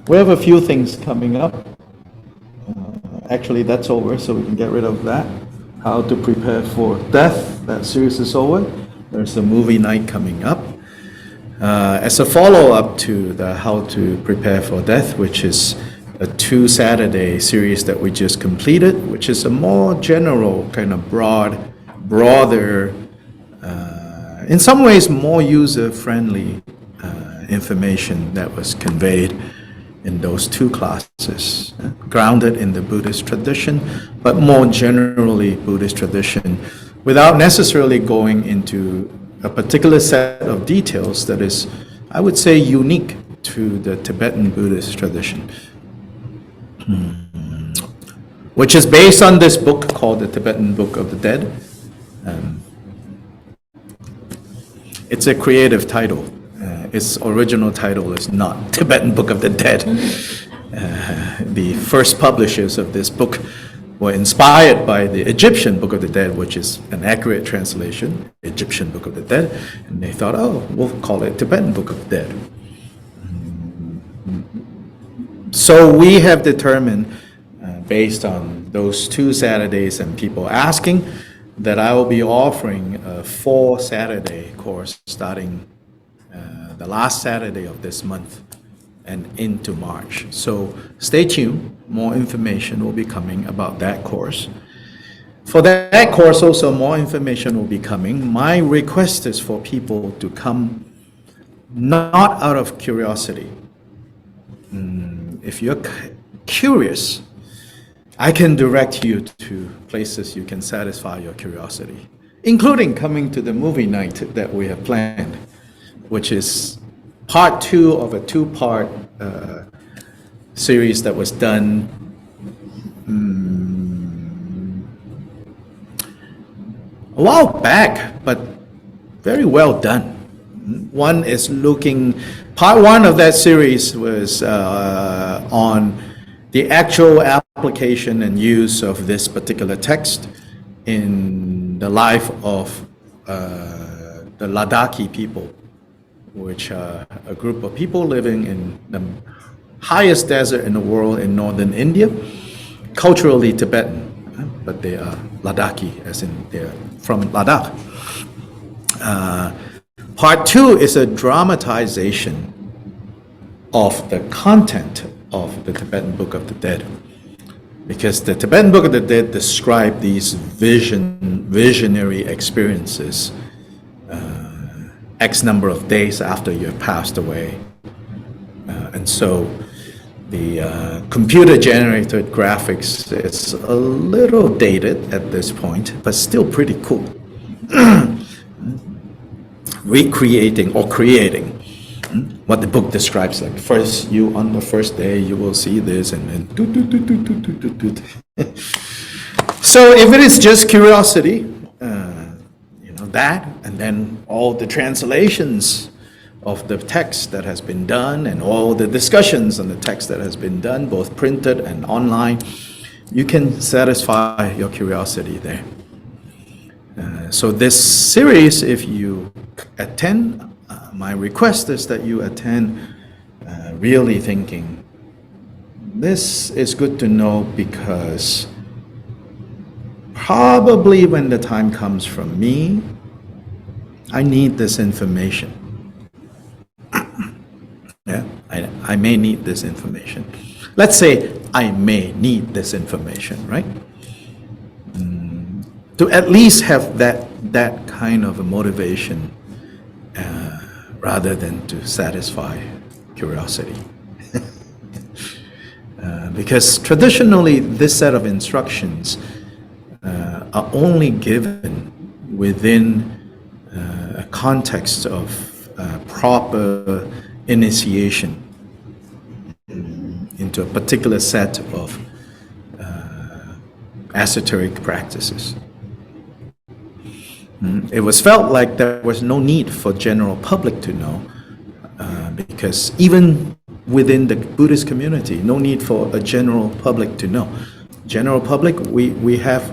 We have a few things coming up. Actually, that's over, so we can get rid of that. How to prepare for death, that series is over. There's a movie night coming up. As a follow-up to the How to Prepare for Death, which is a 2-Saturday series that we just completed, which is a more general, kind of broader, in some ways more user-friendly information that was conveyed in those 2 classes, grounded in the Buddhist tradition, but more generally Buddhist tradition, without necessarily going into a particular set of details that is, I would say, unique to the Tibetan Buddhist tradition, which is based on this book called the Tibetan Book of the Dead. It's a creative title. Its original title is not Tibetan Book of the Dead. The first publishers of this book were inspired by the Egyptian Book of the Dead, which is an accurate translation, Egyptian Book of the Dead, and they thought, oh, we'll call it Tibetan Book of the Dead. So we have determined, based on those 2 Saturdays and people asking, that I will be offering a 4-Saturday course starting the last Saturday of this month and into March. So stay tuned. More information will be coming about that course. For that course also, more information will be coming. My request is for people to come not out of curiosity. If you're curious, I can direct you to places you can satisfy your curiosity, including coming to the movie night that we have planned, which is part 2 of a 2-part series that was done a while back, but very well done. One is part 1 of that series was on the actual application and use of this particular text in the life of the Ladakhi people, which are a group of people living in the highest desert in the world in northern India, culturally Tibetan, but they are Ladakhi, as in they're from Ladakh. Part 2 is a dramatization of the content of the Tibetan Book of the Dead, because the Tibetan Book of the Dead describe these visionary experiences X number of days after you have passed away. And so the computer-generated graphics is a little dated at this point, but still pretty cool. Recreating or creating what the book describes, like first you on the first day you will see this, and then so if it is just curiosity, that, and then all the translations of the text that has been done and all the discussions on the text that has been done, both printed and online, you can satisfy your curiosity there. So this series, if you attend, my request is that you attend really thinking, this is good to know, because probably when the time comes from me, I need this information. Yeah, I may need this information. Let's say I may need this information, right? To at least have that kind of a motivation, rather than to satisfy curiosity. Because traditionally, this set of instructions are only given within a context of proper initiation into a particular set of esoteric practices. It was felt like there was no need for general public to know, because even within the Buddhist community, no need for a general public to know. General public, we have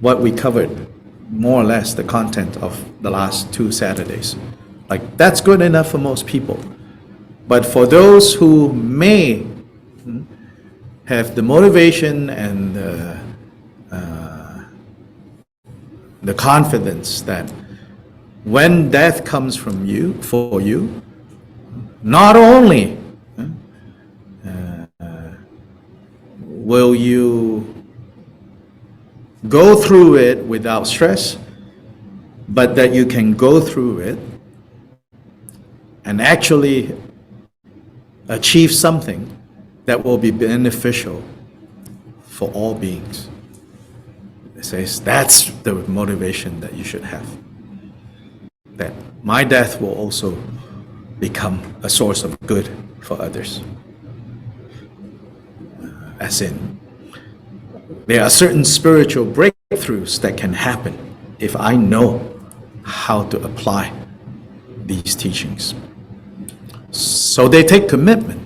what we covered, more or less the content of the last 2 Saturdays. Like, that's good enough for most people. But for those who may have the motivation and the confidence that when death comes from you, for you, not only will you go through it without stress, but that you can go through it and actually achieve something that will be beneficial for all beings. It says that's the motivation that you should have. That my death will also become a source of good for others. As in, there are certain spiritual breakthroughs that can happen if I know how to apply these teachings. So they take commitment,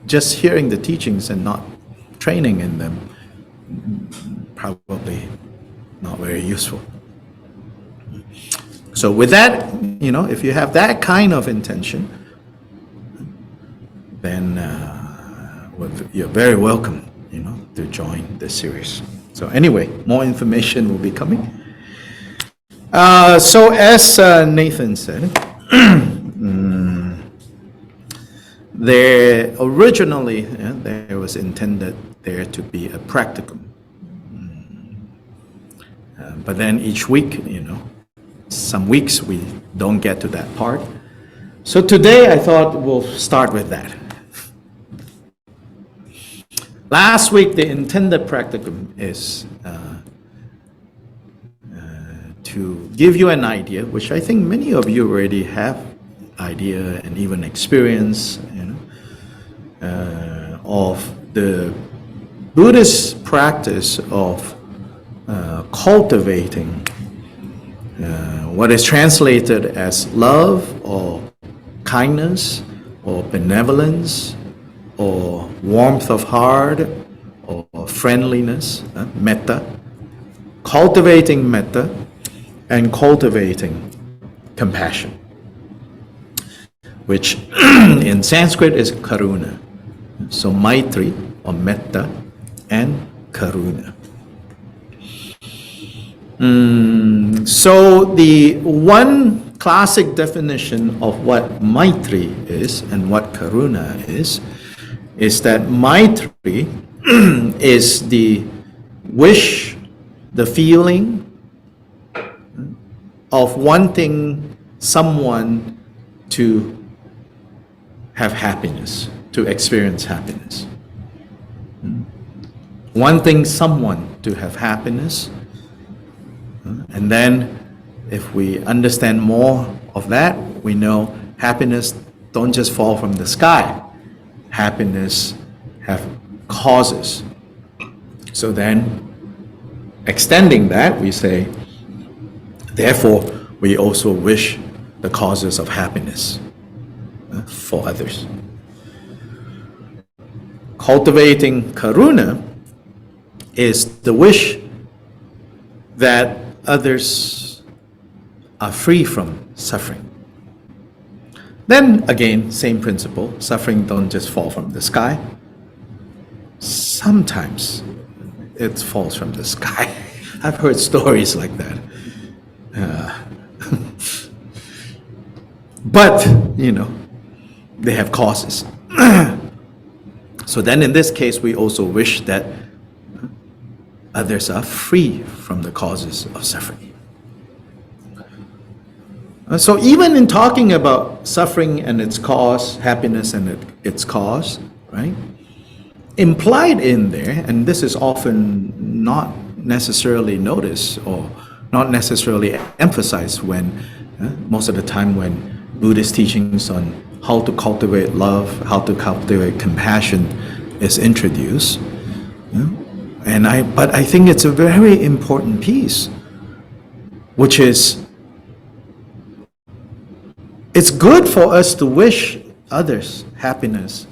Just hearing the teachings and not training in them, probably not very useful. So with that, if you have that kind of intention, then you're very welcome, to join this series. So anyway, more information will be coming. So as Nathan said, there originally there was intended there to be a practicum, but then each week, some weeks we don't get to that part. So today I thought we'll start with that. Last week the intended practicum is to give you an idea, which I think many of you already have idea and even experience, of the Buddhist practice of cultivating what is translated as love or kindness or benevolence or warmth of heart or friendliness, metta, cultivating metta and cultivating compassion, which in Sanskrit is karuna. So maitri or metta and karuna. So the one classic definition of what maitri is and what karuna is that maitri is the wish, the feeling of wanting someone to have happiness, to experience happiness. Wanting someone to have happiness, and then if we understand more of that, we know happiness don't just fall from the sky. Happiness have causes. So then, extending that, we say, therefore, we also wish the causes of happiness for others. Cultivating karuna is the wish that others are free from suffering. Then again, same principle, suffering don't just fall from the sky. Sometimes it falls from the sky. I've heard stories like that. But, they have causes. So then in this case, we also wish that others are free from the causes of suffering. So even in talking about suffering and its cause, happiness and its cause, right? Implied in there, and this is often not necessarily noticed or not necessarily emphasized when, most of the time when Buddhist teachings on how to cultivate love, how to cultivate compassion is introduced. But I think it's a very important piece, which is, it's good for us to wish others happiness,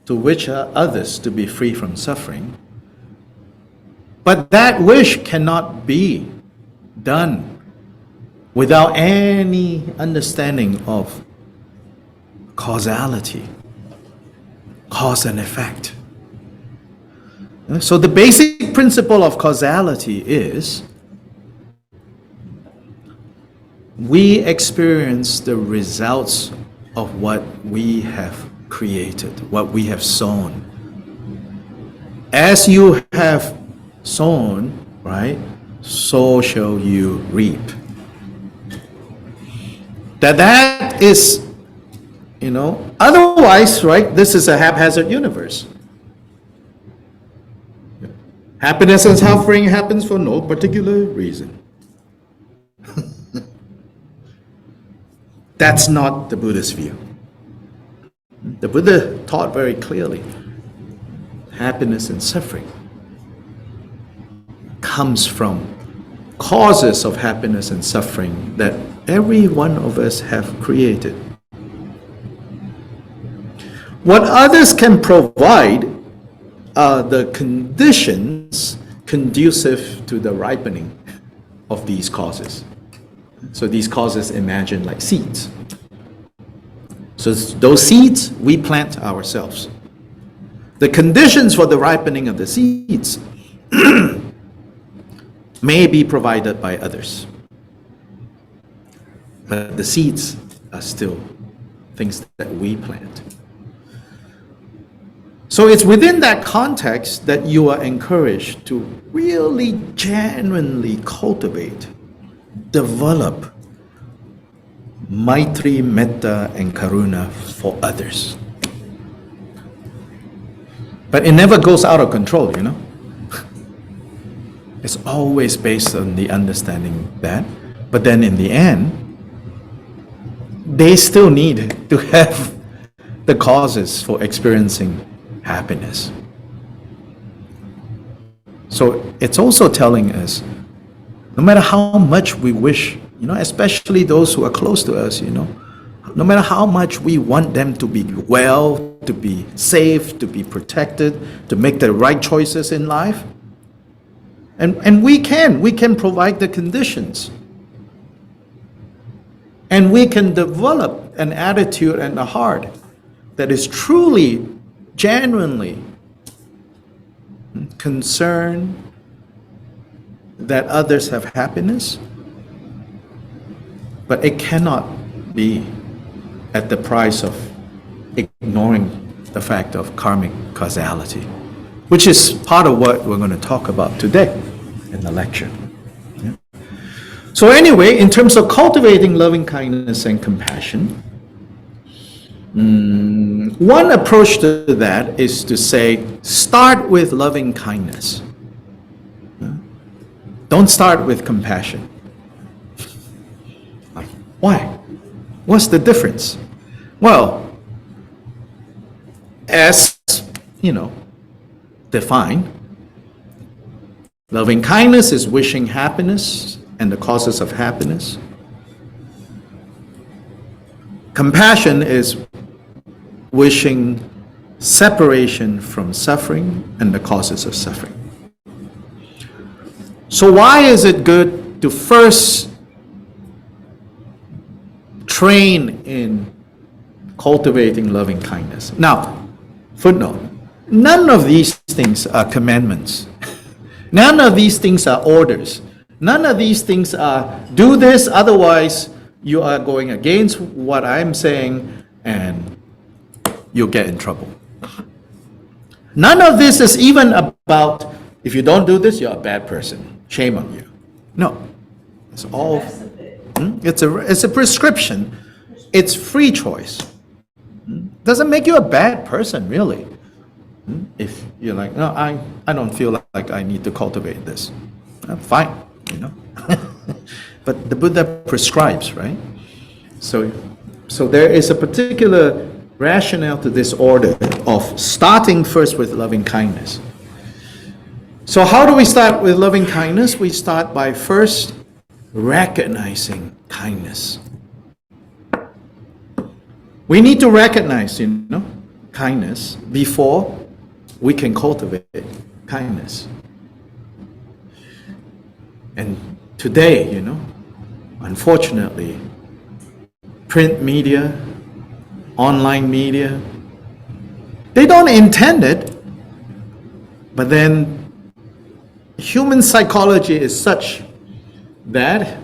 to wish others to be free from suffering, but that wish cannot be done without any understanding of causality, cause and effect. So the basic principle of causality is we experience the results of what we have created, what we have sown. As you have sown, right, so shall you reap. That is, otherwise, right, this is a haphazard universe. Happiness and suffering happens for no particular reason. That's not the Buddhist view. The Buddha taught very clearly, happiness and suffering comes from causes of happiness and suffering that every one of us have created. What others can provide are the conditions conducive to the ripening of these causes. So these causes imagine like seeds. So those seeds we plant ourselves. The conditions for the ripening of the seeds may be provided by others. But the seeds are still things that we plant. So it's within that context that you are encouraged to really genuinely cultivate, develop Maitri, Metta, and Karuna for others. But it never goes out of control, It's always based on the understanding that, but then in the end, they still need to have the causes for experiencing happiness. So it's also telling us, no matter how much we wish, especially those who are close to us, no matter how much we want them to be well, to be safe, to be protected, to make the right choices in life, and we can provide the conditions. And we can develop an attitude and a heart that is truly, genuinely concerned that others have happiness, but it cannot be at the price of ignoring the fact of karmic causality, which is part of what we're going to talk about today in the lecture. Yeah. So anyway, in terms of cultivating loving kindness and compassion, one approach to that is to say, start with loving kindness. Don't start with compassion. Why? What's the difference? Well, as defined, loving kindness is wishing happiness and the causes of happiness. Compassion is wishing separation from suffering and the causes of suffering. So why is it good to first train in cultivating loving kindness? Now, footnote, none of these things are commandments. None of these things are orders. None of these things are do this, otherwise you are going against what I'm saying and you'll get in trouble. None of this is even about if you don't do this, you're a bad person. Shame on you. No. It's all it's a prescription. It's free choice. Doesn't make you a bad person, really. If you're like, no, I don't feel like I need to cultivate this. Fine, But the Buddha prescribes, right? So there is a particular rationale to this order of starting first with loving kindness. So how do we start with loving kindness? We start by first recognizing kindness. We need to recognize, kindness before we can cultivate kindness. And today, unfortunately, print media, online media. They don't intend it, but then human psychology is such that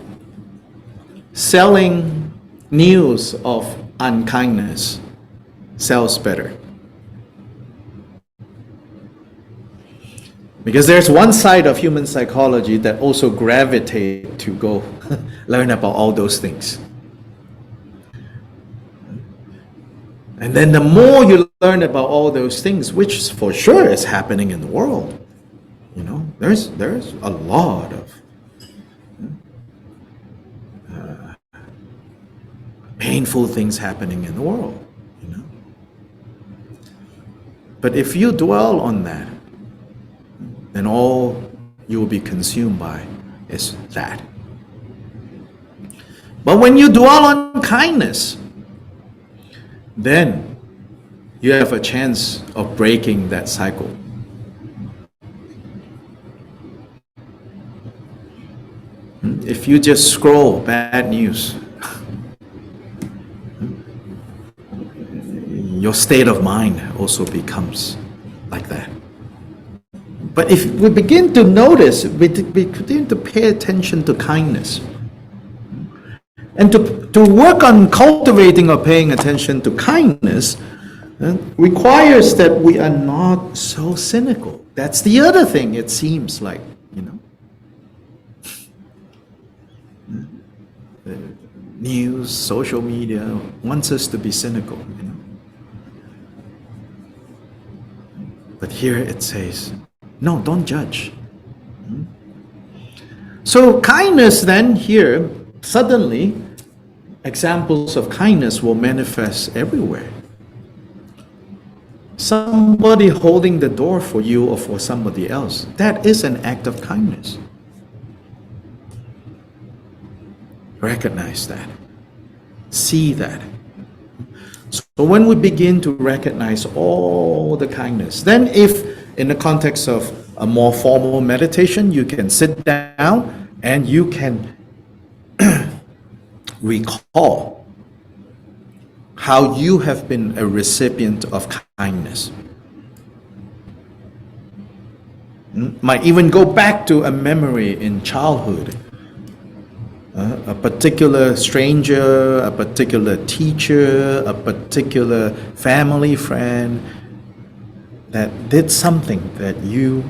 selling news of unkindness sells better. Because there's one side of human psychology that also gravitate to go learn about all those things. And then the more you learn about all those things, which for sure is happening in the world, you know, there's a lot of painful things happening in the world, you know. But if you dwell on that, then all you will be consumed by is that. But when you dwell on kindness, then you have a chance of breaking that cycle. If you just scroll bad news, your state of mind also becomes like that. But if we begin to notice, we begin to pay attention to kindness, and to work on cultivating or paying attention to kindness requires that we are not so cynical. That's the other thing, it seems like, you know. The news, social media wants us to be cynical, you know. But here it says, no, don't judge. So kindness then here, suddenly, examples of kindness will manifest everywhere. Somebody holding the door for you or for somebody else, that is an act of kindness. Recognize that. See that. So when we begin to recognize all the kindness, then if in the context of a more formal meditation, you can sit down and you can recall how you have been a recipient of kindness. Might even go back to a memory in childhood. A particular stranger, a particular teacher, a particular family friend that did something that you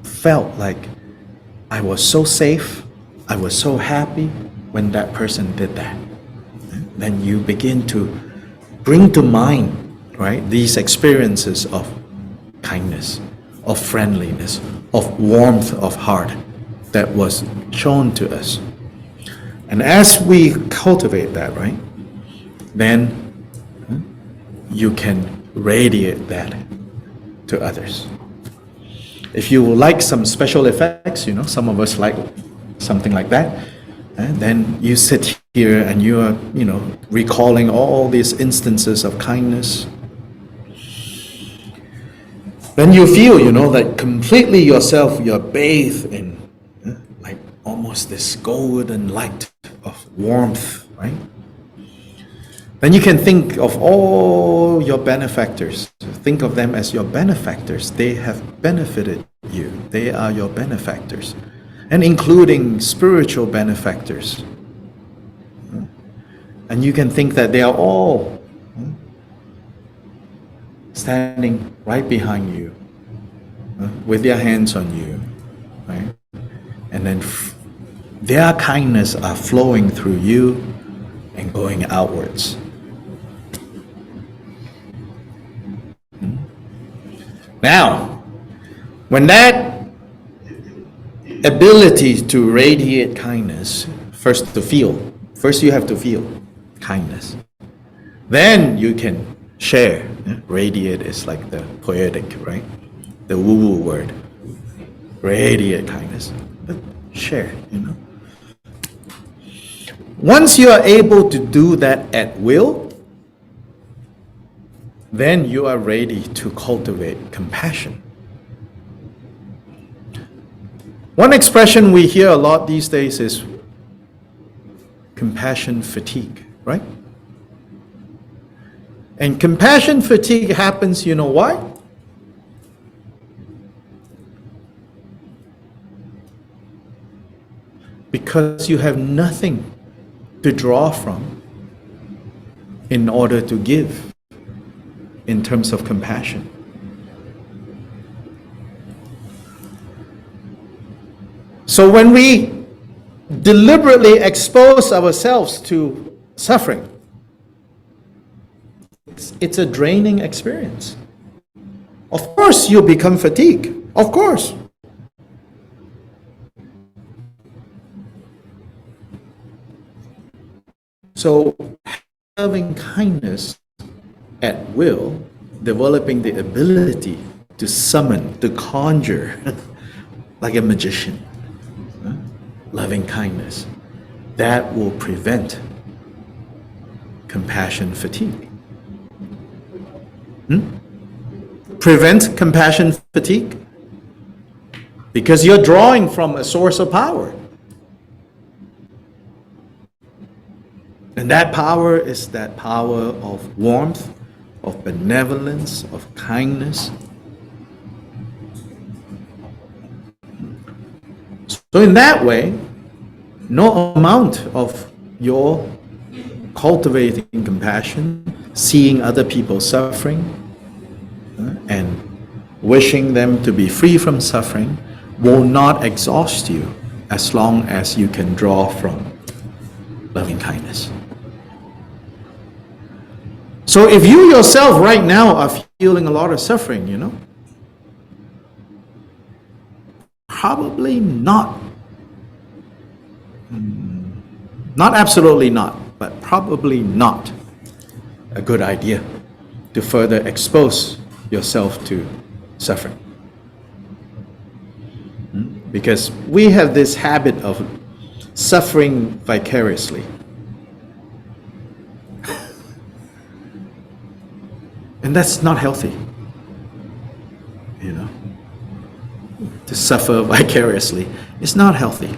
felt like, I was so safe, I was so happy when that person did that. Then you begin to bring to mind, right, these experiences of kindness, of friendliness, of warmth of heart that was shown to us. And as we cultivate that, right, then you can radiate that to others. If you like some special effects, you know, some of us like something like that, and then you sit here and you are, you know, recalling all these instances of kindness. Then you feel, you know, that completely yourself, you're bathed in like almost this golden light of warmth, right? Then you can think of all your benefactors. Think of them as your benefactors. They have benefited you. They are your benefactors. And including spiritual benefactors. And you can think that they are all standing right behind you, with their hands on you, right? And then their kindness are flowing through you and going outwards. Now, when that ability to radiate kindness, first you have to feel kindness. Then you can share. Radiate is like the poetic, right? The woo-woo word. Radiate kindness. But share, you know. Once you are able to do that at will, then you are ready to cultivate compassion. One expression we hear a lot these days is compassion fatigue, right? And compassion fatigue happens, you know why? Because you have nothing to draw from in order to give in terms of compassion. So when we deliberately expose ourselves to suffering, it's a draining experience. Of course you'll become fatigued. Of course. So having kindness at will, developing the ability to summon, to conjure like a magician, loving kindness, that will prevent compassion fatigue. Prevent compassion fatigue because you're drawing from a source of power. And that power is that power of warmth, of benevolence, of kindness. So in that way, no amount of your cultivating compassion, seeing other people suffering, and wishing them to be free from suffering will not exhaust you as long as you can draw from loving kindness. So if you yourself right now are feeling a lot of suffering, probably not absolutely not, but probably not a good idea to further expose yourself to suffering. Because we have this habit of suffering vicariously. And that's not healthy, to suffer vicariously. It's not healthy.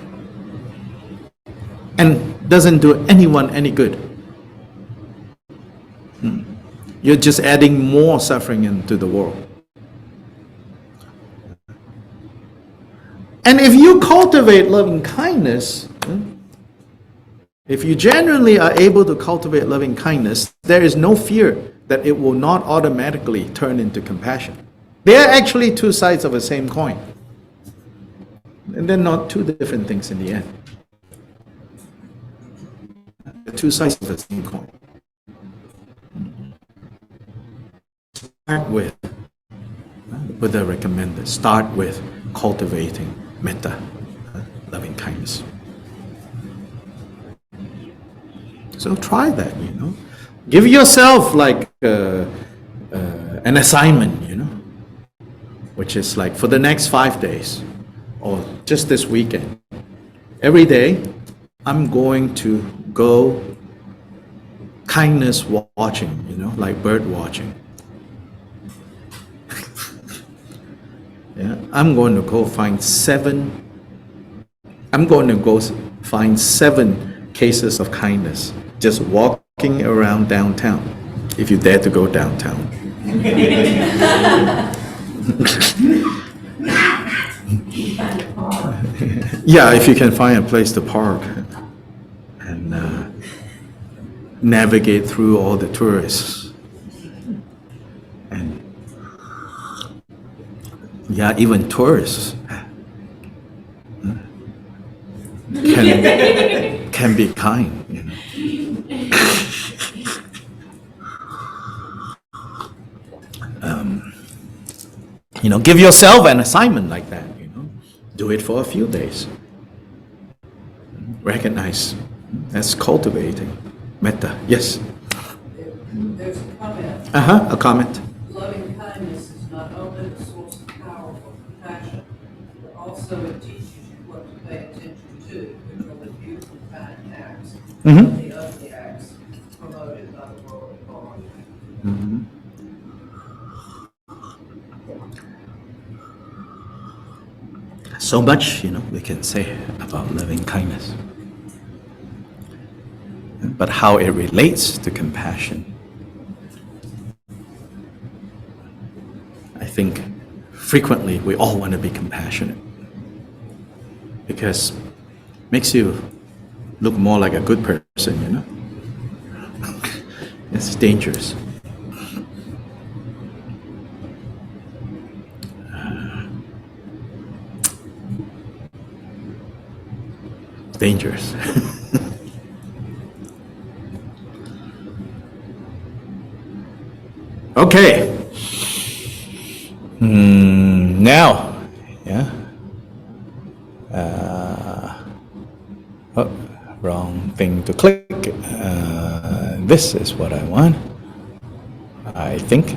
And doesn't do anyone any good. You're just adding more suffering into the world. And if you cultivate loving kindness, if you genuinely are able to cultivate loving kindness, there is no fear that it will not automatically turn into compassion. They are actually two sides of the same coin. And they're not two different things in the end. They're two sides of the same coin. Start with, Buddha recommended, start with cultivating metta, loving kindness. So try that, Give yourself like an assignment, which is like for the next 5 days or just this weekend. Every day, I'm going to go kindness watching, like bird watching. I'm going to go find 7 cases of kindness just walking around downtown, if you dare to go downtown. Yeah, if you can find a place to park and navigate through all the tourists. And yeah, even tourists can be kind. Give yourself an assignment like that. Do it for a few days. Recognize that's cultivating metta. Yes. There's a comment. A comment. Loving kindness is not only the source of power for compassion, but also it teaches you what to pay attention to, which are the beautiful, kind acts, and the ugly acts promoted by the world at large. So much, we can say about loving kindness. But how it relates to compassion think frequently we all want to be compassionate because it makes you look more like a good person, you know? It's dangerous. Dangerous. Okay. Now, yeah. Wrong thing to click. This is what I want. I think.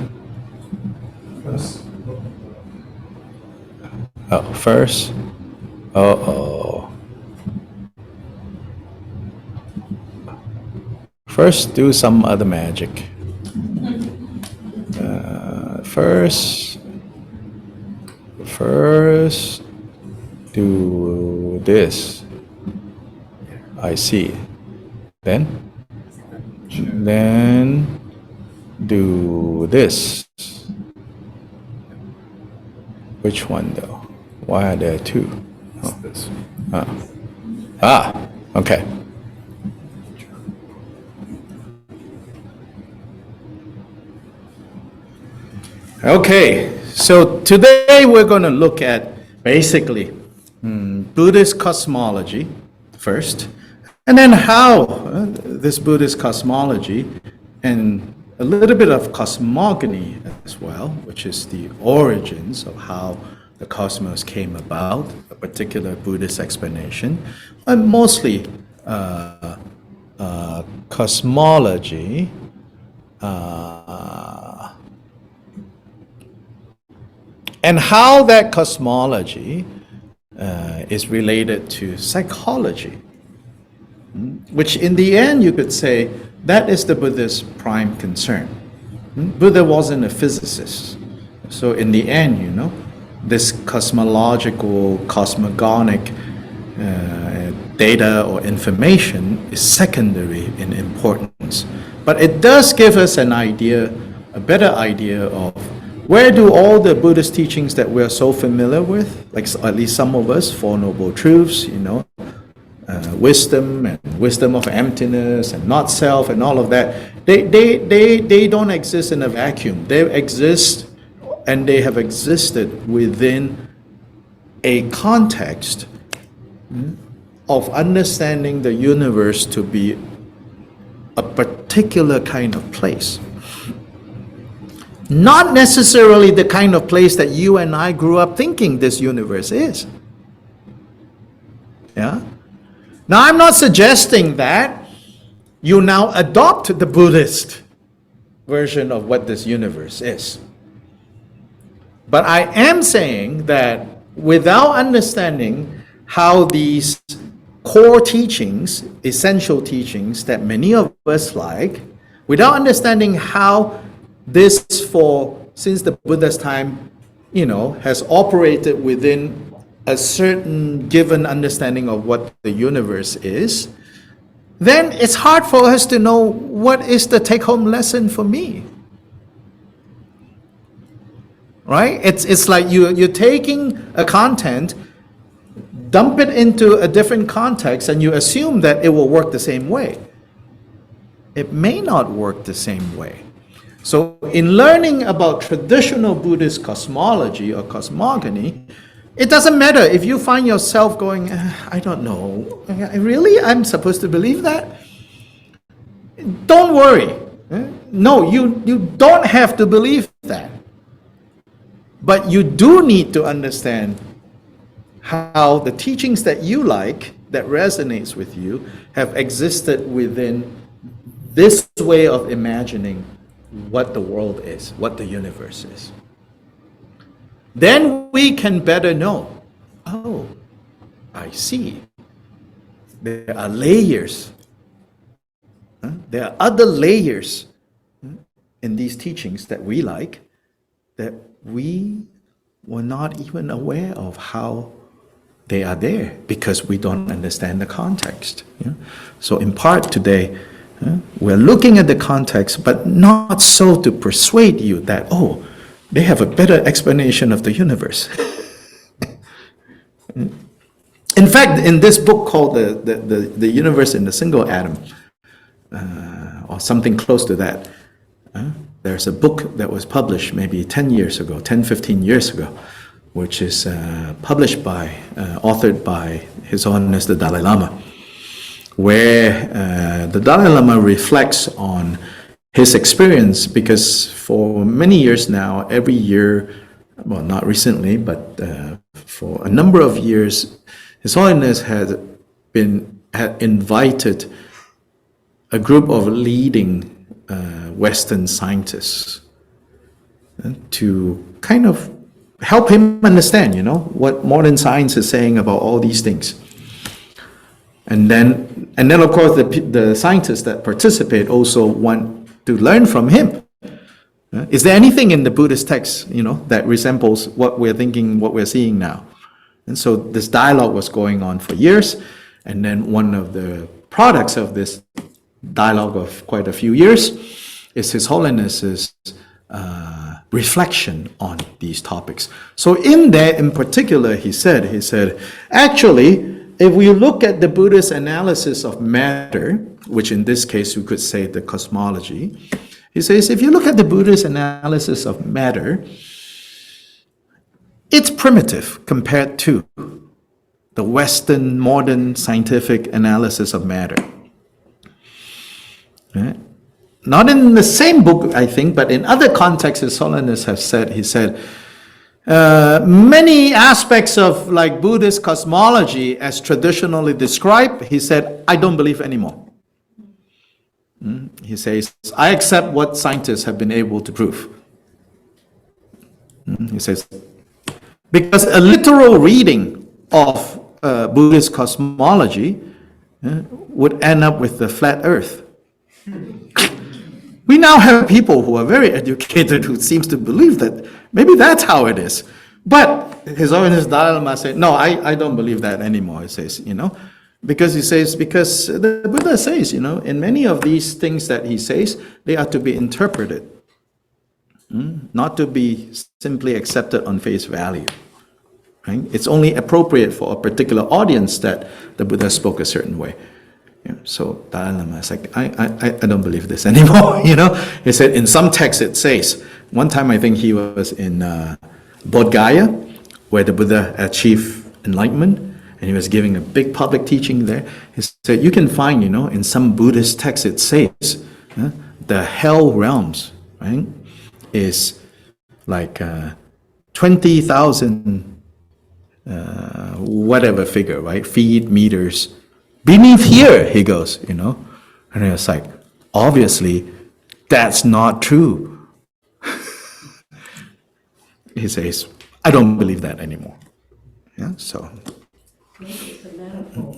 Oh, first. Uh-oh. First, do some other magic. First, do this. I see. Then do this. Which one though? Why are there two? Oh. Okay. Okay, so today we're going to look at basically Buddhist cosmology first, and then how this Buddhist cosmology and a little bit of cosmogony as well, which is the origins of how the cosmos came about, a particular Buddhist explanation, and mostly cosmology, and how that cosmology is related to psychology, which in the end you could say that is the Buddha's prime concern. Buddha wasn't a physicist. So in the end, you know, this cosmological, cosmogonic data or information is secondary in importance. But it does give us an idea, a better idea of where do all the Buddhist teachings that we're so familiar with, like at least some of us, Four Noble Truths, you know, wisdom and wisdom of emptiness and not self and all of that, they don't exist in a vacuum. They exist and they have existed within a context of understanding the universe to be a particular kind of place. Not necessarily the kind of place that you and I grew up thinking this universe is. Yeah? Now, I'm not suggesting that you now adopt the Buddhist version of what this universe is. But I am saying that without understanding how these core teachings, essential teachings that many of us like, without understanding how this since the Buddha's time, you know, has operated within a certain given understanding of what the universe is, then it's hard for us to know what is the take-home lesson for me. Right? It's like you're taking a content, dump it into a different context, and you assume that it will work the same way. It may not work the same way. So in learning about traditional Buddhist cosmology or cosmogony, it doesn't matter if you find yourself going, I don't know, really? I'm supposed to believe that? Don't worry. No, you don't have to believe that. But you do need to understand how the teachings that you like, that resonates with you, have existed within this way of imagining what the world is, what the universe is. Then we can better know, oh, I see. There are layers. There are other layers in these teachings that we like that we were not even aware of how they are there because we don't understand the context. So in part today, we're looking at the context, but not so to persuade you that, oh, they have a better explanation of the universe. In fact, in this book called The Universe in a Single Atom, or something close to that, there's a book that was published maybe 10 years ago, 10, 15 years ago, which is published by, authored by His Holiness the Dalai Lama, where the Dalai Lama reflects on his experience, because for many years now, every year, well, not recently, but for a number of years, His Holiness had invited a group of leading Western scientists to kind of help him understand, what modern science is saying about all these things. And then of course, the scientists that participate also want to learn from him. Is there anything in the Buddhist text, that resembles what we're thinking, what we're seeing now? And so this dialogue was going on for years, and then one of the products of this dialogue of quite a few years is His Holiness's reflection on these topics. So in there, in particular, he said, actually, if we look at the Buddhist analysis of matter, which in this case we could say the cosmology, he says, if you look at the Buddhist analysis of matter, it's primitive compared to the Western modern scientific analysis of matter. Right? Not in the same book, I think, but in other contexts, His Holiness has said, he said, many aspects of like Buddhist cosmology as traditionally described, he said, I don't believe anymore. He says, I accept what scientists have been able to prove. He says, because a literal reading of Buddhist cosmology would end up with the flat earth. We now have people who are very educated who seems to believe that maybe that's how it is. But His Holiness Dalai Lama said, no, I don't believe that anymore, he says, because he says, because the Buddha says, in many of these things that he says, they are to be interpreted, not to be simply accepted on face value. Right? It's only appropriate for a particular audience that the Buddha spoke a certain way. So Dalai Lama is like, I don't believe this anymore. He said in some texts it says, one time I think he was in Bodh Gaya, where the Buddha achieved enlightenment, and he was giving a big public teaching there. He said, you can find, in some Buddhist texts it says, the hell realms, right, is like 20,000, whatever figure, right, feet, meters, beneath here, he goes, and it's like, obviously, that's not true. He says, I don't believe that anymore. Yeah, so. It's a metaphor.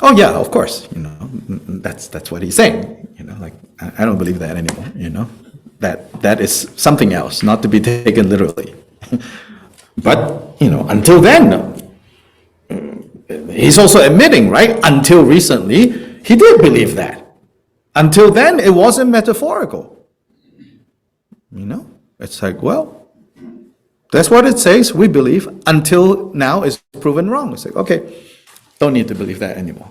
Oh yeah, of course, that's what he's saying, like, I don't believe that anymore, that is something else, not to be taken literally. But, until then, he's also admitting, right? Until recently, he did believe that. Until then, it wasn't metaphorical. It's like, well, that's what it says, we believe. Until now, it's proven wrong. It's like, okay, don't need to believe that anymore.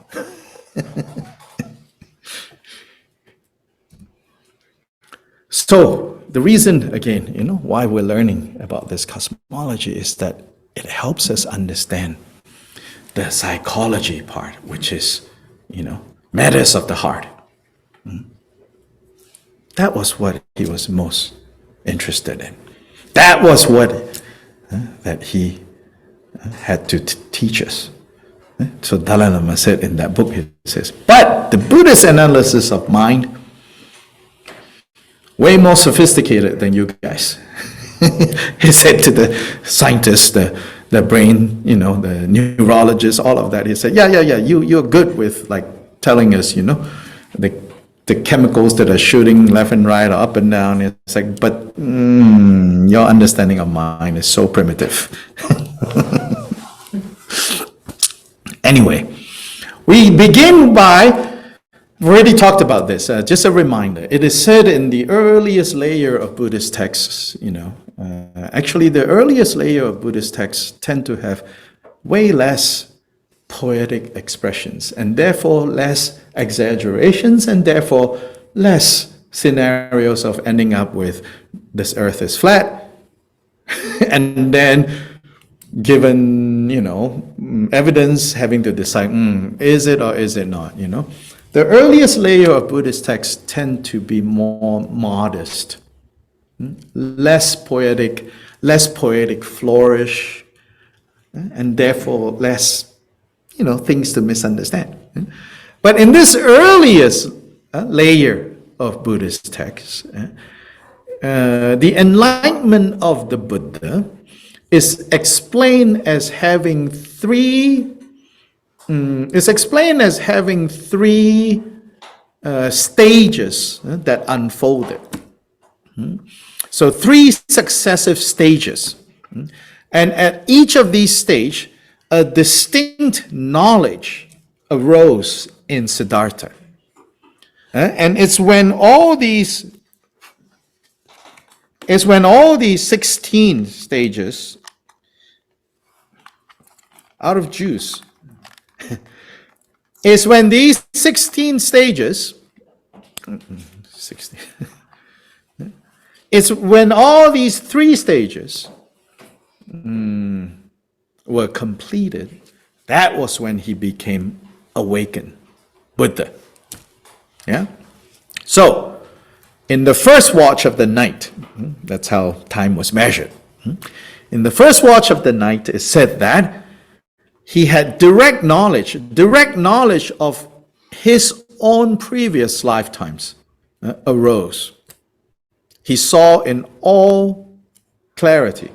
So, the reason, again, why we're learning about this cosmology is that it helps us understand the psychology part, which is, matters of the heart. That was what he was most interested in. That was what that he had to teach us. So Dalai Lama said in that book, he says, but the Buddhist analysis of mind, way more sophisticated than you guys. He said to the scientists, the brain, the neurologists, all of that. He said, yeah, you're good with like telling us, the chemicals that are shooting left and right or up and down. It's like, but your understanding of mind is so primitive. Anyway, we begin by, we've already talked about this, just a reminder. It is said in the earliest layer of Buddhist texts, Actually, the earliest layer of Buddhist texts tend to have way less poetic expressions, and therefore less exaggerations, and therefore less scenarios of ending up with this earth is flat, and then given, evidence, having to decide, is it or is it not, The earliest layer of Buddhist texts tend to be more modest, less poetic flourish, and therefore less, things to misunderstand. But in this earliest layer of Buddhist texts, the enlightenment of the Buddha is explained as having three stages that unfolded. So three successive stages. And at each of these stages, a distinct knowledge arose in Siddhartha. And it's when all these 16 stages out of juice. It's when these 16 stages, 16, it's when all these three stages were completed, that was when he became awakened Buddha. Yeah? So, in the first watch of the night, that's how time was measured. In the first watch of the night, it said that he had direct knowledge of his own previous lifetimes arose. He saw in all clarity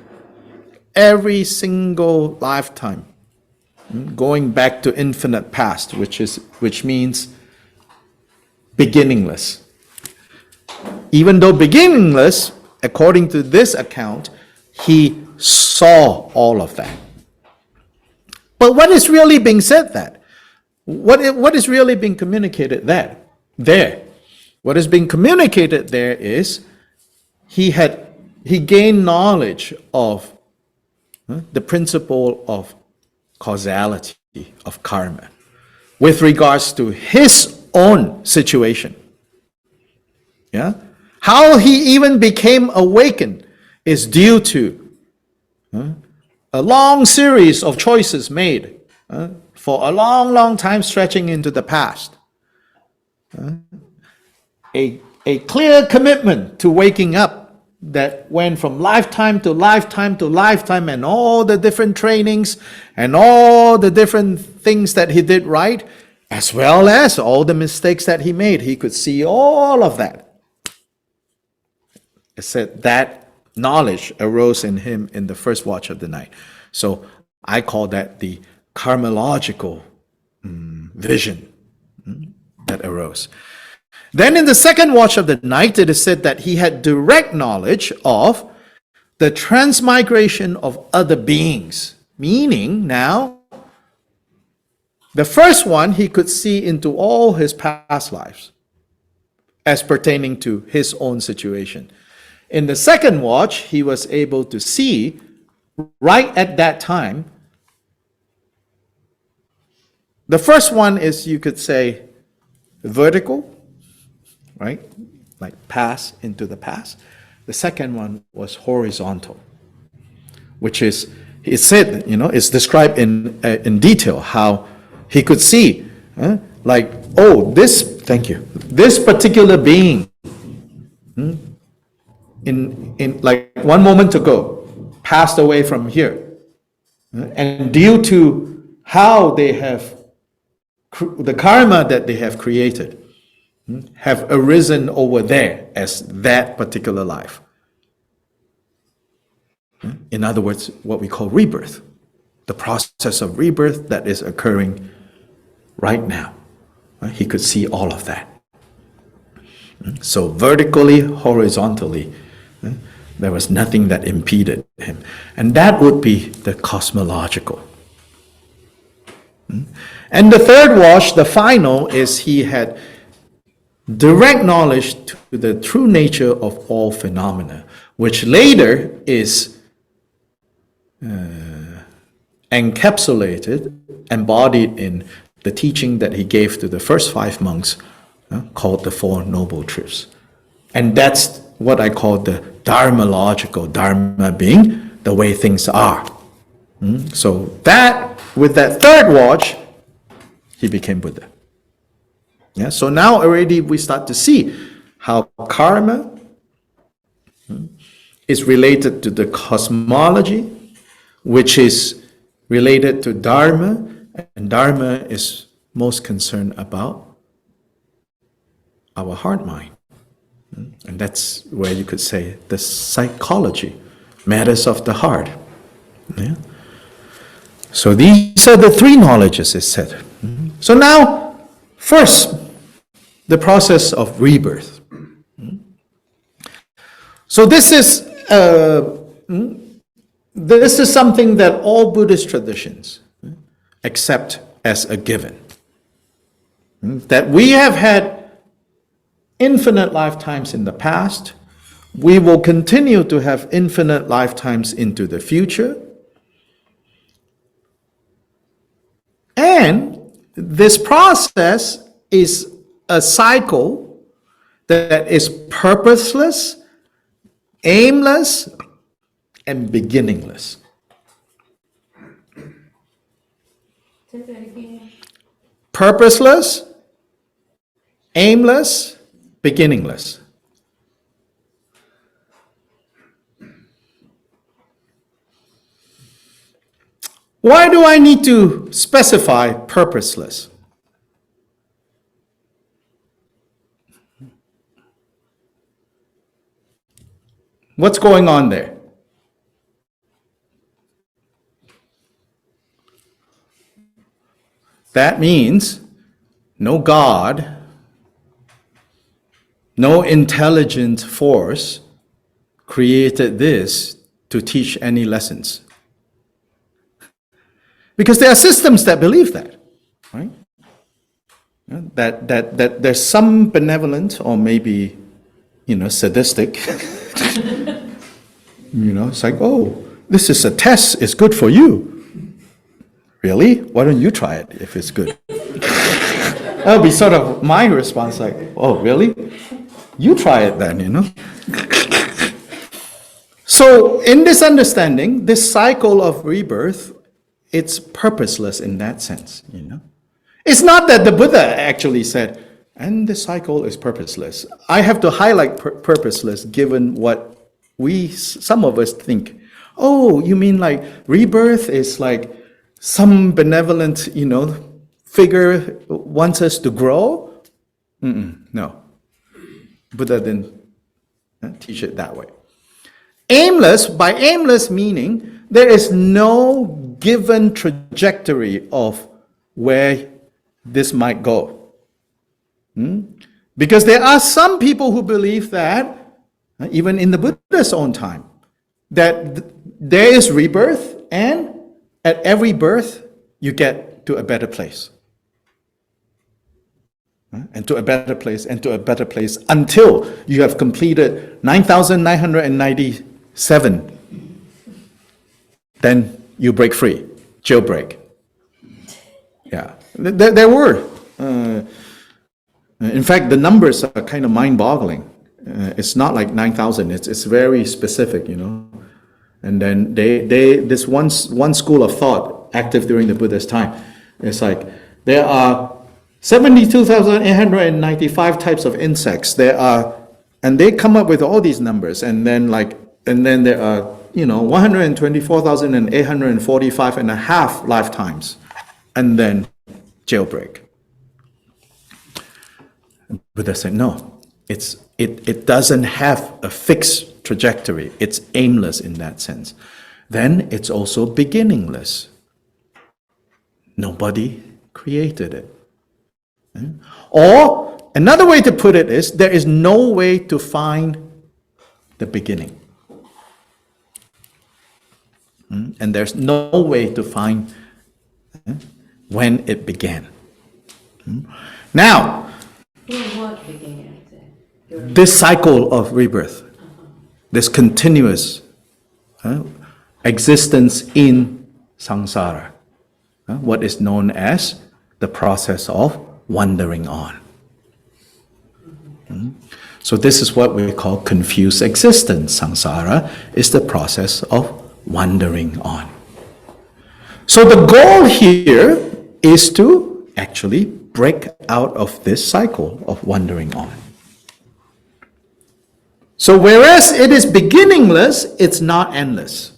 every single lifetime, going back to infinite past, which means beginningless. Even though beginningless, according to this account, he saw all of that. But what is really being said that? What is really being communicated there? What is being communicated there is he gained knowledge of the principle of causality, of karma, with regards to his own situation. Yeah? How he even became awakened is due to a long series of choices made for a long time stretching into the past. A clear commitment to waking up that went from lifetime to lifetime to lifetime, and all the different trainings and all the different things that he did right, as well as all the mistakes that he made. He could see all of that. It said that knowledge arose in him in the first watch of the night. So I call that the karmological vision that arose. Then in the second watch of the night, it is said that he had direct knowledge of the transmigration of other beings. Meaning now, the first one, he could see into all his past lives as pertaining to his own situation. In the second watch, he was able to see right at that time. The first one is, you could say, vertical, right? Like pass into the past. The second one was horizontal, which is, it said, it's described in detail how he could see, like, oh, this particular being, in like 1 moment ago, passed away from here. And due to how they have, the karma that they have created, have arisen over there as that particular life. In other words, what we call rebirth. The process of rebirth that is occurring right now. He could see all of that. So vertically, horizontally, there was nothing that impeded him. And that would be the cosmological. And the third watch, the final, is he had direct knowledge to the true nature of all phenomena, which later is encapsulated, embodied in the teaching that he gave to the first 5 monks, called the Four Noble Truths. And that's what I call the Dharmalogical, Dharma being the way things are. So that, with that third watch, he became Buddha. Yeah, so now already we start to see how karma is related to the cosmology, which is related to Dharma, and Dharma is most concerned about our heart mind. And that's where you could say the psychology, matters of the heart. Yeah? So these are the 3 knowledges, it said. So now, first, the process of rebirth. So this is something that all Buddhist traditions accept as a given. That we have had infinite lifetimes in the past, we will continue to have infinite lifetimes into the future, and this process is a cycle that is purposeless, aimless, and beginningless. Purposeless, aimless, beginningless. Why do I need to specify purposeless? What's going on there? That means no God, no intelligent force created this to teach any lessons. Because there are systems that believe that, right? That there's some benevolent or maybe, sadistic. It's like, oh, this is a test, it's good for you. Really? Why don't you try it if it's good? That'll be sort of my response, like, oh, really? You try it then, So in this understanding, this cycle of rebirth, it's purposeless in that sense, It's not that the Buddha actually said, and the cycle is purposeless. I have to highlight purposeless given what some of us think. Oh, you mean like rebirth is like some benevolent, figure wants us to grow? No. Buddha didn't teach it that way. Aimless, by aimless meaning, there is no given trajectory of where this might go. Because there are some people who believe that, even in the Buddha's own time, that there is rebirth, and at every birth you get to a better place. And to a better place, and to a better place, until you have completed 9,997. Then you break free, jailbreak. Yeah, there were. In fact, the numbers are kind of mind-boggling. It's not like 9,000. It's very specific, And then this one school of thought active during the Buddha's time. It's like there are 72,895 types of insects. And they come up with all these numbers, and then there are 124,845 and a half lifetimes, and then jailbreak. Buddha said, no, it doesn't have a fixed trajectory. It's aimless in that sense. Then it's also beginningless. Nobody created it. Or another way to put it is, there is no way to find the beginning. And there's no way to find when it began. Now, Doing what began then? This cycle of rebirth, this continuous existence in samsara, what is known as the process of wandering on. So this is what we call confused existence. Samsara is the process of wandering on. So the goal here is to actually break out of this cycle of wandering on. So whereas it is beginningless, it's not endless.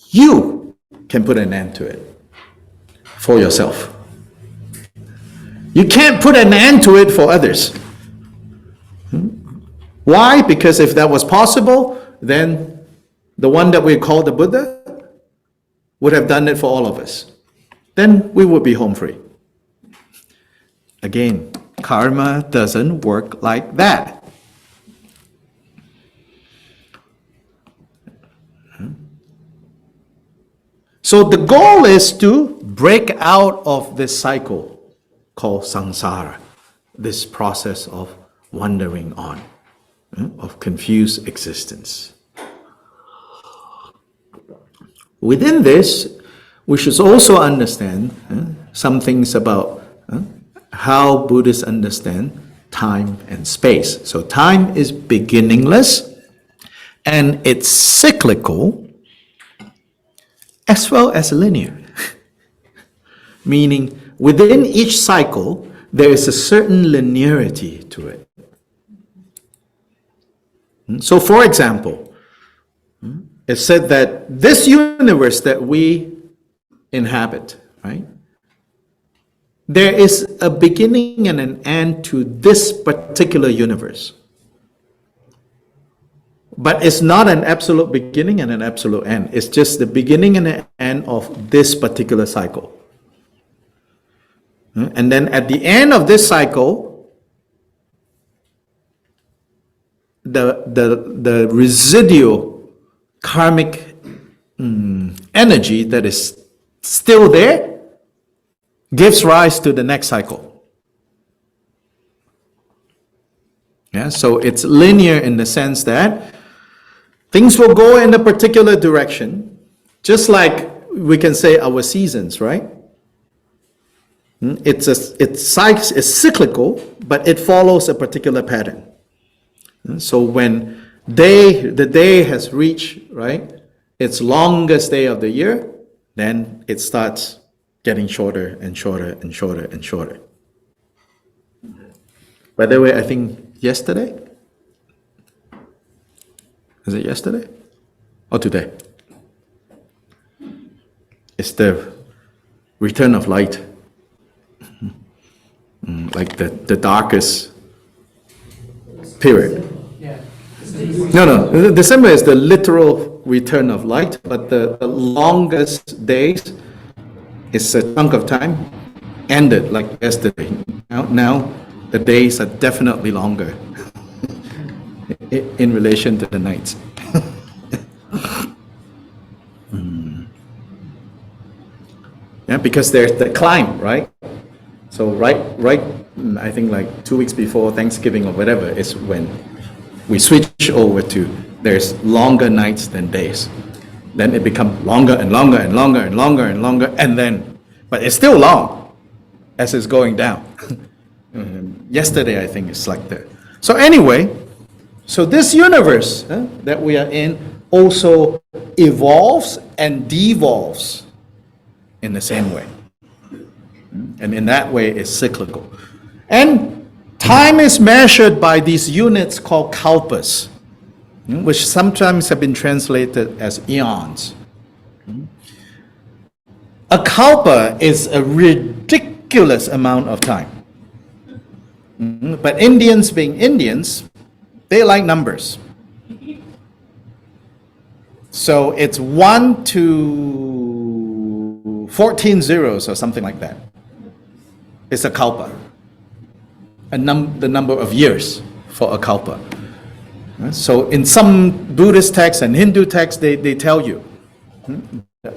You can put an end to it for yourself. You can't put an end to it for others. Why? Because if that was possible, then the one that we call the Buddha would have done it for all of us. Then we would be home free. Again, karma doesn't work like that. So the goal is to break out of this cycle called samsara, this process of wandering on, of confused existence. Within this, we should also understand some things about how Buddhists understand time and space. So time is beginningless and it's cyclical as well as linear. Meaning within each cycle, there is a certain linearity to it. So for example, it's said that this universe that we inhabit, right? There is a beginning and an end to this particular universe. But it's not an absolute beginning and an absolute end. It's just the beginning and the end of this particular cycle. And then at the end of this cycle, the residual karmic energy that is still there gives rise to the next cycle. Yeah, so it's linear in the sense that things will go in a particular direction, just like we can say our seasons, right? It's cyclical, but it follows a particular pattern. So when the day has reached, right, its longest day of the year, then it starts getting shorter and shorter and shorter and shorter. By the way, I think yesterday? Is it yesterday? Or today? It's the return of light. Like the darkest period. No, December is the literal return of light, but the longest days is a chunk of time ended like yesterday. Now the days are definitely longer in relation to the nights. Yeah, because there's the climb, right? So right, I think like 2 weeks before Thanksgiving or whatever is when we switch over to there's longer nights than days. Then it becomes longer and longer and longer and longer and longer, and then, but it's still long as it's going down. Yesterday, I think it's like that. So anyway, so this universe that we are in also evolves and devolves in the same way. And in that way, it's cyclical. And time is measured by these units called kalpas, which sometimes have been translated as eons. A kalpa is a ridiculous amount of time. But Indians being Indians, they like numbers. So it's 1 to 14 zeros or something like that. It's a kalpa. The number of years for a kalpa. So in some Buddhist texts and Hindu texts, they tell you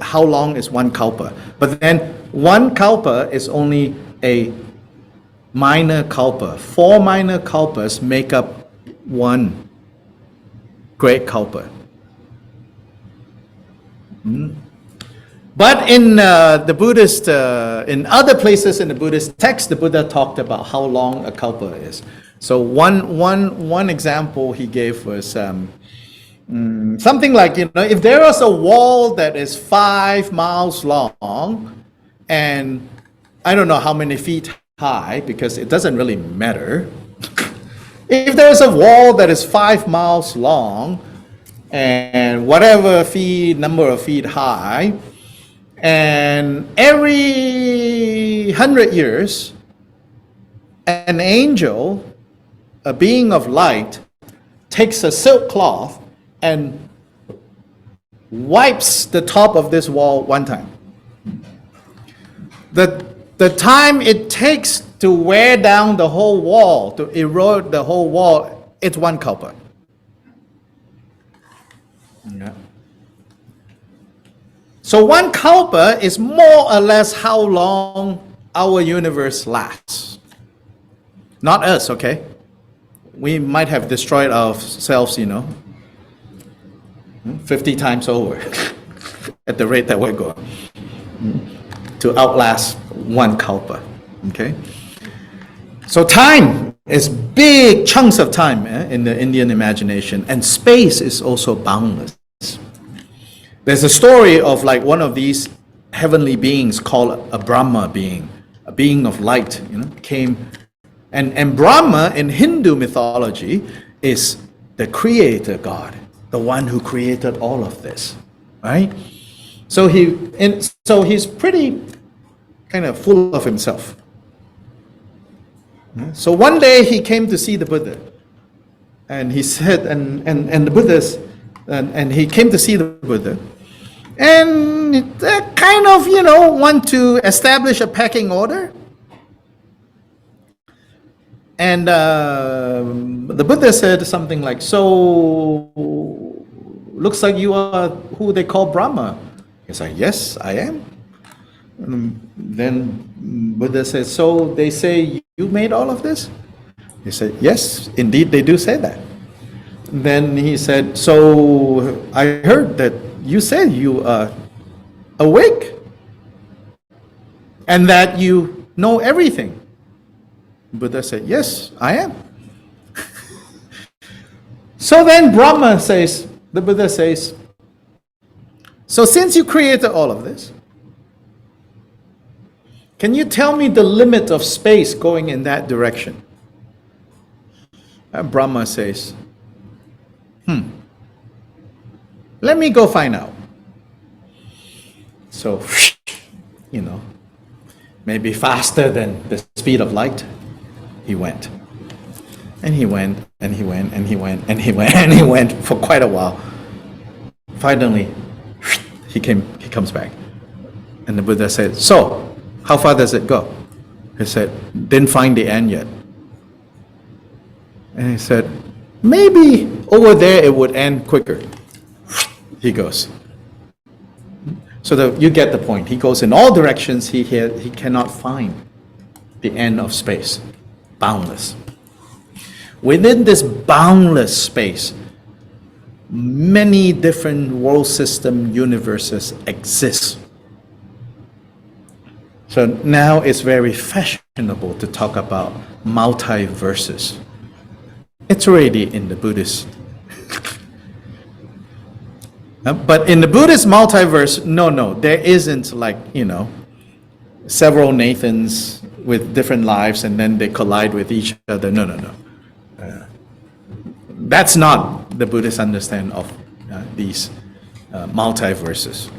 how long is one kalpa. But then one kalpa is only a minor kalpa. 4 minor kalpas make up one great kalpa. But in the Buddhist, in other places in the Buddhist text, the Buddha talked about how long a kalpa is. So one example he gave was something like, if there was a wall that is 5 miles long and I don't know how many feet high, because it doesn't really matter. If there's a wall that is 5 miles long and whatever number of feet high, and every 100 years, an angel, a being of light, takes a silk cloth and wipes the top of this wall one time. The time it takes to wear down the whole wall, to erode the whole wall, it's one kalpa. Yeah. So one kalpa is more or less how long our universe lasts. Not us, okay? We might have destroyed ourselves, 50 times over at the rate that we're going to outlast one kalpa, okay? So time is big chunks of time in the Indian imagination, and space is also boundless. There's a story of like one of these heavenly beings called a Brahma being, a being of light, came. And Brahma in Hindu mythology is the creator God, the one who created all of this, right? So he's pretty kind of full of himself. So one day he came to see the Buddha, and he said, and the Buddha's, and he came to see the Buddha, and kind of want to establish a pecking order. And the Buddha said something like, so looks like you are who they call Brahma. He's like, yes, I am. Then Buddha said, so they say you made all of this? He said, yes, indeed they do say that. Then he said, so I heard that you said you are awake and that you know everything. Buddha said, yes, I am. So then the Buddha says, so since you created all of this, can you tell me the limit of space going in that direction? And Brahma says, let me go find out. So, maybe faster than the speed of light, he went. And he went, and he went, and he went, and he went, and he went for quite a while. Finally, he comes back. And the Buddha said, so, how far does it go? He said, didn't find the end yet. And he said, maybe over there it would end quicker. He goes. So you get the point. He goes in all directions. He cannot find the end of space. Boundless. Within this boundless space, many different world system universes exist. So now it's very fashionable to talk about multiverses. It's already in the Buddhist. But in the Buddhist multiverse, no, there isn't like, several Nathans with different lives and then they collide with each other. No. That's not the Buddhist understanding of these multiverses.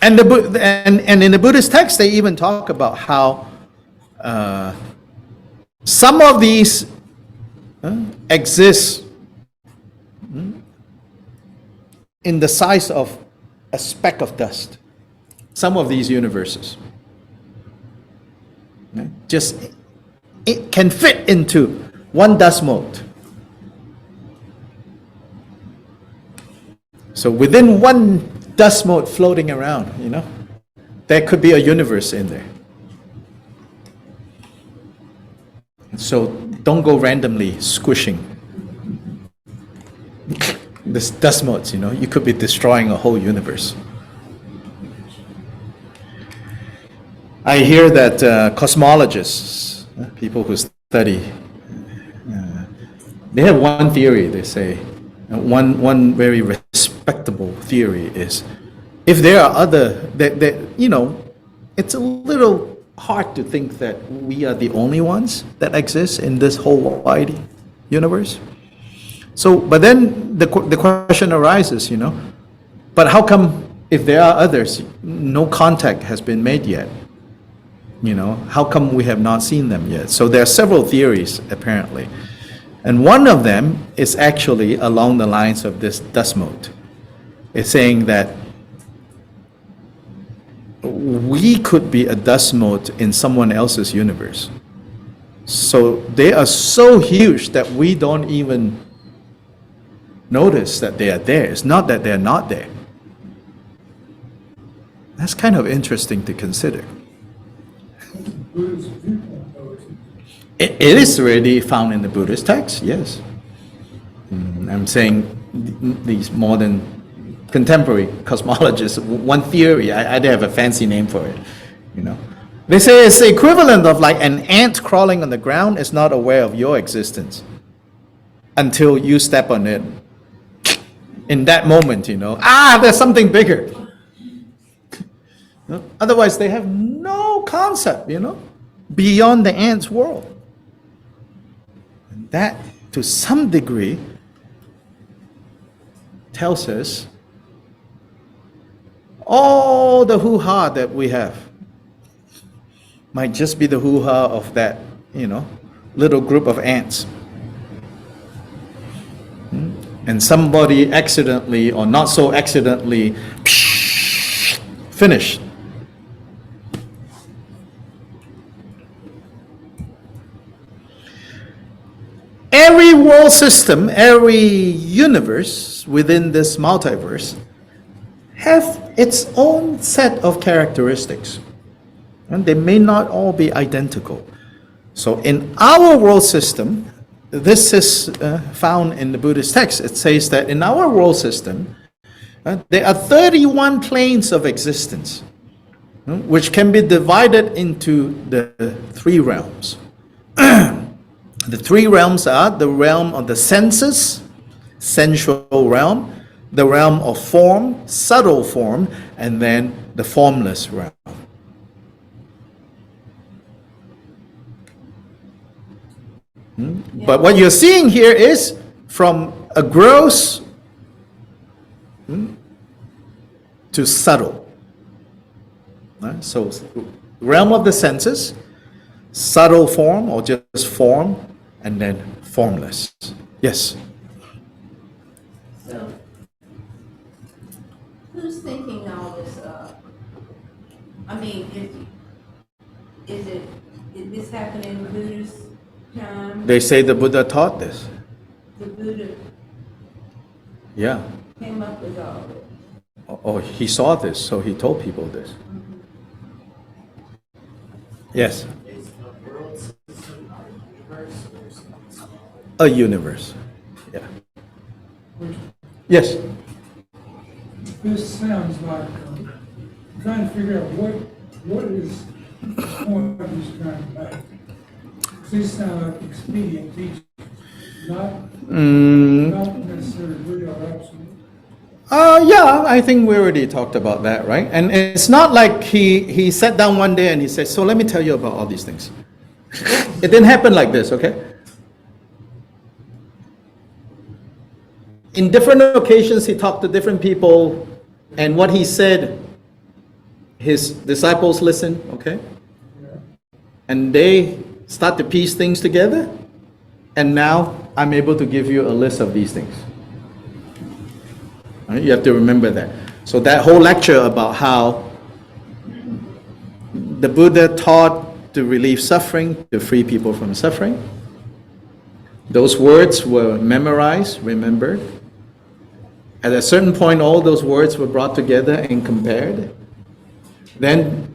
And in the Buddhist text, they even talk about how some of these exist in the size of a speck of dust. Some of these universes. Just, it can fit into one dust mote. So within one dust mote floating around, there could be a universe in there. So don't go randomly squishing this dust motes, you could be destroying a whole universe. I hear that cosmologists, people who study, they have one theory, they say, one very respectable theory is, if there are other, it's a little hard to think that we are the only ones that exist in this whole wide universe. So, but then the question arises, but how come if there are others, no contact has been made yet? How come we have not seen them yet? So there are several theories, apparently. And one of them is actually along the lines of this dust mote. It's saying that we could be a dust mote in someone else's universe. So they are so huge that we don't even notice that they are there. It's not that they're not there. That's kind of interesting to consider. It is already found in the Buddhist text, yes. I'm saying these modern contemporary cosmologists, one theory, I have a fancy name for it, They say it's the equivalent of like an ant crawling on the ground is not aware of your existence until you step on it. In that moment, there's something bigger. Otherwise, they have no concept, beyond the ant's world. And that, to some degree, tells us all the hoo-ha that we have might just be the hoo-ha of that, little group of ants. And somebody accidentally or not so accidentally finished. Every world system, every universe within this multiverse have its own set of characteristics. And they may not all be identical. So in our world system, this is found in the Buddhist text. It says that in our world system, there are 31 planes of existence, which can be divided into the three realms. The three realms are the realm of the senses, sensual realm, the realm of form, subtle form, and then the formless realm. But what you're seeing here is from a gross to subtle. So realm of the senses, subtle form or just form, and then formless. Yes? So, who's thinking all this up? I mean, is this happening in Buddhist time? They say the Buddha taught this. The Buddha Yeah. came up with all this. Oh, he saw this, so he told people this. Yes? Is the world system a universe or something? A universe. Yeah. Yes? This sounds like trying to figure out what is the point of this trying to make. These sound like expedient teaching, not necessarily real or absolute. Yeah, I think we already talked about that, right? And it's not like he sat down one day and he said, so let me tell you about all these things. It didn't happen like this, okay? In different occasions, he talked to different people, and what he said, his disciples listened, okay? And they start to piece things together, and now I'm able to give you a list of these things. Right? You have to remember that. So that whole lecture about how the Buddha taught to relieve suffering, to free people from suffering, those words were memorized, remembered. At a certain point, all those words were brought together and compared. Then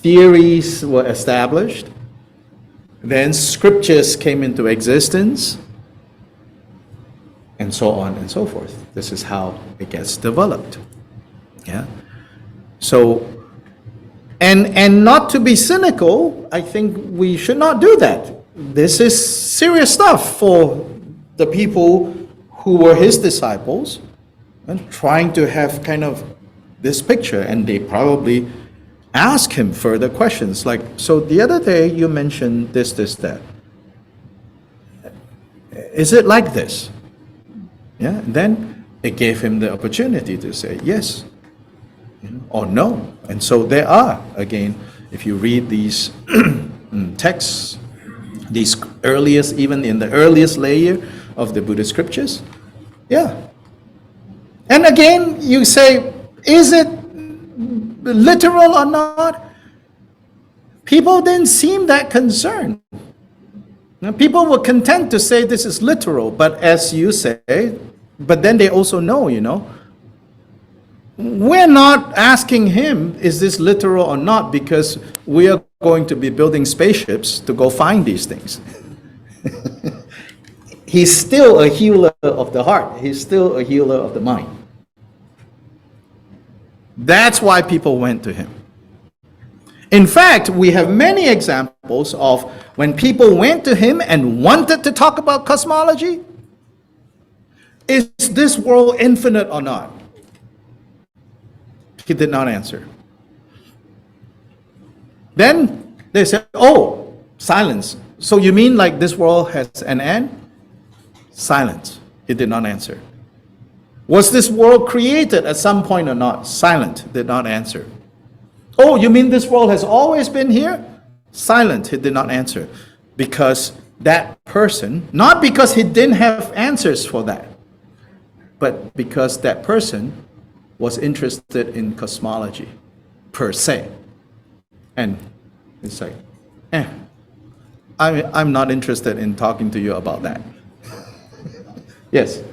theories were established. Then scriptures came into existence, and so on and so forth. This is how it gets developed. Yeah. So, and not to be cynical, I think we should not do that. This is serious stuff for the people who were his disciples and trying to have kind of this picture, and they probably ask him further questions like, so the other day you mentioned this, that. Is it like this? Yeah. And then it gave him the opportunity to say yes, or no. And so there are, again, if you read these texts, these earliest, even in the earliest layer of the Buddhist scriptures, yeah. And again, you say, is it literal or not? People didn't seem that concerned. Now, people were content to say this is literal, but as you say, but then they also know, we're not asking him, is this literal or not, because we are going to be building spaceships to go find these things. He's still a healer of the heart. He's still a healer of the mind. That's why people went to him. In fact, we have many examples of when people went to him and wanted to talk about cosmology. Is this world infinite or not? He did not answer. Then they said, oh, silence. So you mean like this world has an end? Silence. He did not answer. Was this world created at some point or not? Silent. Did not answer. Oh, you mean this world has always been here? Silent. He did not answer. Because that person, not because he didn't have answers for that, but because that person was interested in cosmology per se. And it's like, I'm not interested in talking to you about that. Yes?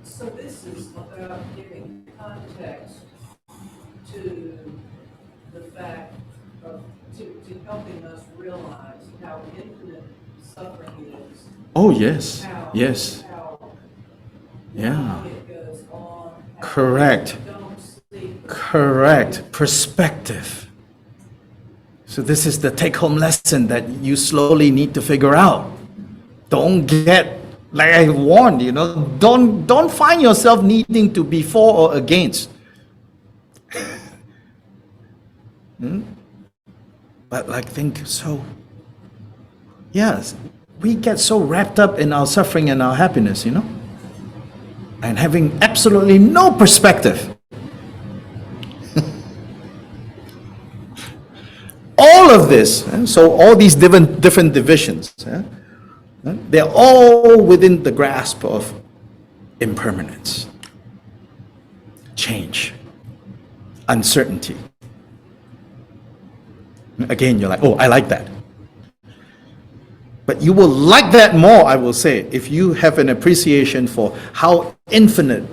So this is about giving context to the fact of, to helping us realize how infinite suffering is. Oh, yes. How, Yes. How Yeah. it goes on. How Correct. we don't see the Correct. Perspective. So this is the take-home lesson that you slowly need to figure out. Don't get, like I warned, don't find yourself needing to be for or against. But think so. Yes, we get so wrapped up in our suffering and our happiness, and having absolutely no perspective. All of this, so all these different divisions, they're all within the grasp of impermanence, change, uncertainty. Again, you're like, oh, I like that. But you will like that more, I will say, if you have an appreciation for how infinite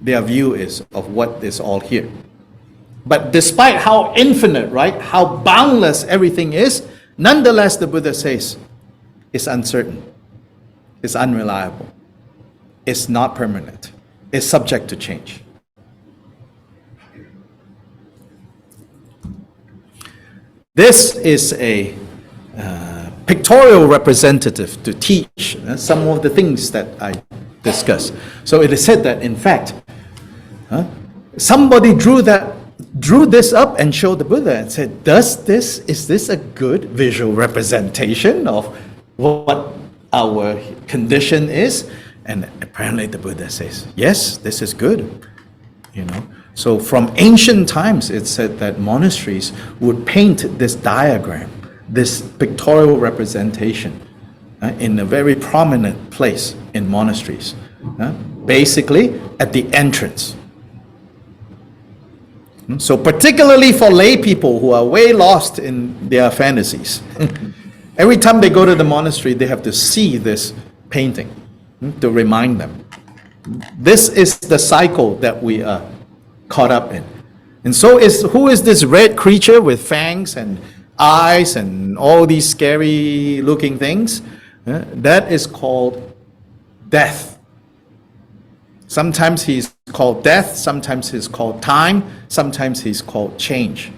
their view is of what is all here. But despite how infinite, right, how boundless everything is, nonetheless, the Buddha says, it's uncertain, it's unreliable, it's not permanent, it's subject to change. This is a pictorial representative to teach some of the things that I discussed. So it is said that, in fact, somebody drew this up and showed the Buddha and said, is this a good visual representation of what our condition is? And apparently the Buddha says, yes, this is good. So from ancient times, it said that monasteries would paint this diagram, this pictorial representation, in a very prominent place in monasteries, basically at the entrance. So particularly for lay people who are way lost in their fantasies, every time they go to the monastery, they have to see this painting to remind them. This is the cycle that we are caught up in. And so who is this red creature with fangs and eyes and all these scary looking things, that is called death. Sometimes he's called death, sometimes he's called time, sometimes he's called change.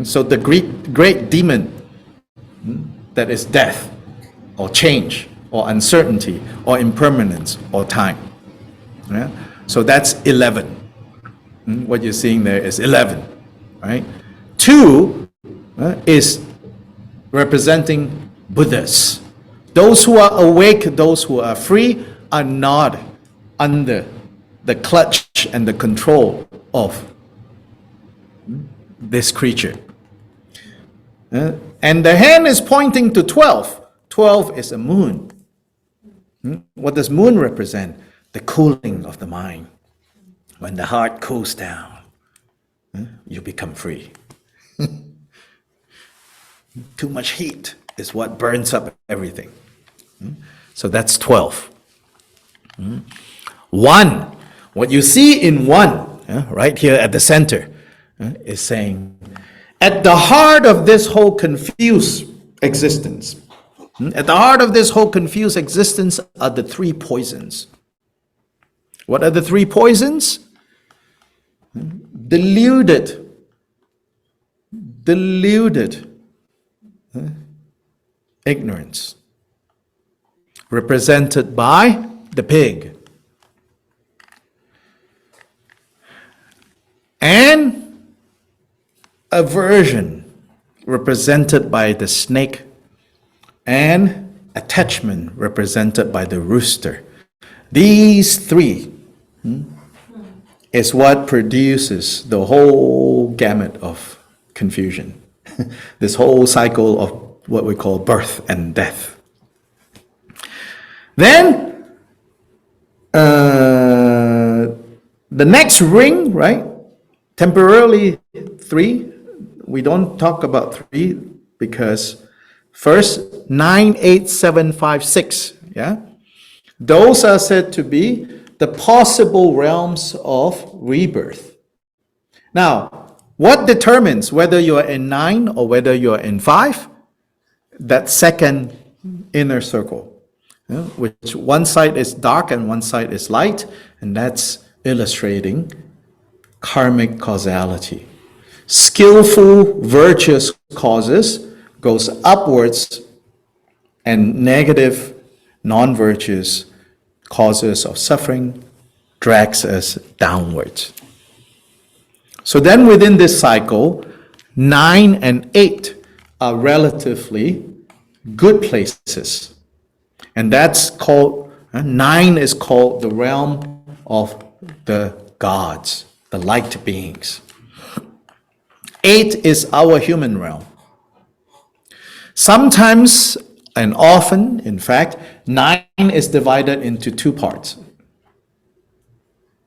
So the great demon, that is death, or change, or uncertainty, or impermanence, or time. Yeah? So that's 11. What you're seeing there is 11, right? 2 is representing Buddhas. Those who are awake, those who are free, are not under the clutch and the control of this creature. And the hand is pointing to 12. 12 is a moon. What does moon represent? The cooling of the mind. When the heart cools down, you become free. Too much heat is what burns up everything. So that's 12. 1, what you see in 1, right here at the center, is saying, at the heart of this whole confused existence, at the heart of this whole confused existence are the 3 poisons. What are the 3 poisons? Deluded ignorance, represented by the pig, and aversion, represented by the snake, and attachment, represented by the rooster. These 3 is what produces the whole gamut of confusion. This whole cycle of what we call birth and death. Then, the next ring, right? Temporarily 3. We don't talk about 3 because first 9, 8, 7, 5, 6. Yeah, those are said to be the possible realms of rebirth. Now, what determines whether you are in 9 or whether you are in 5? That second inner circle, which one side is dark and one side is light, and that's illustrating karmic causality. Skillful, virtuous causes goes upwards, and negative, non-virtuous causes of suffering drags us downwards. So then within this cycle, 9 and 8 are relatively good places. And that's called, 9 is called the realm of the gods, the light beings. 8 is our human realm. Sometimes, and often, in fact, 9 is divided into 2 parts.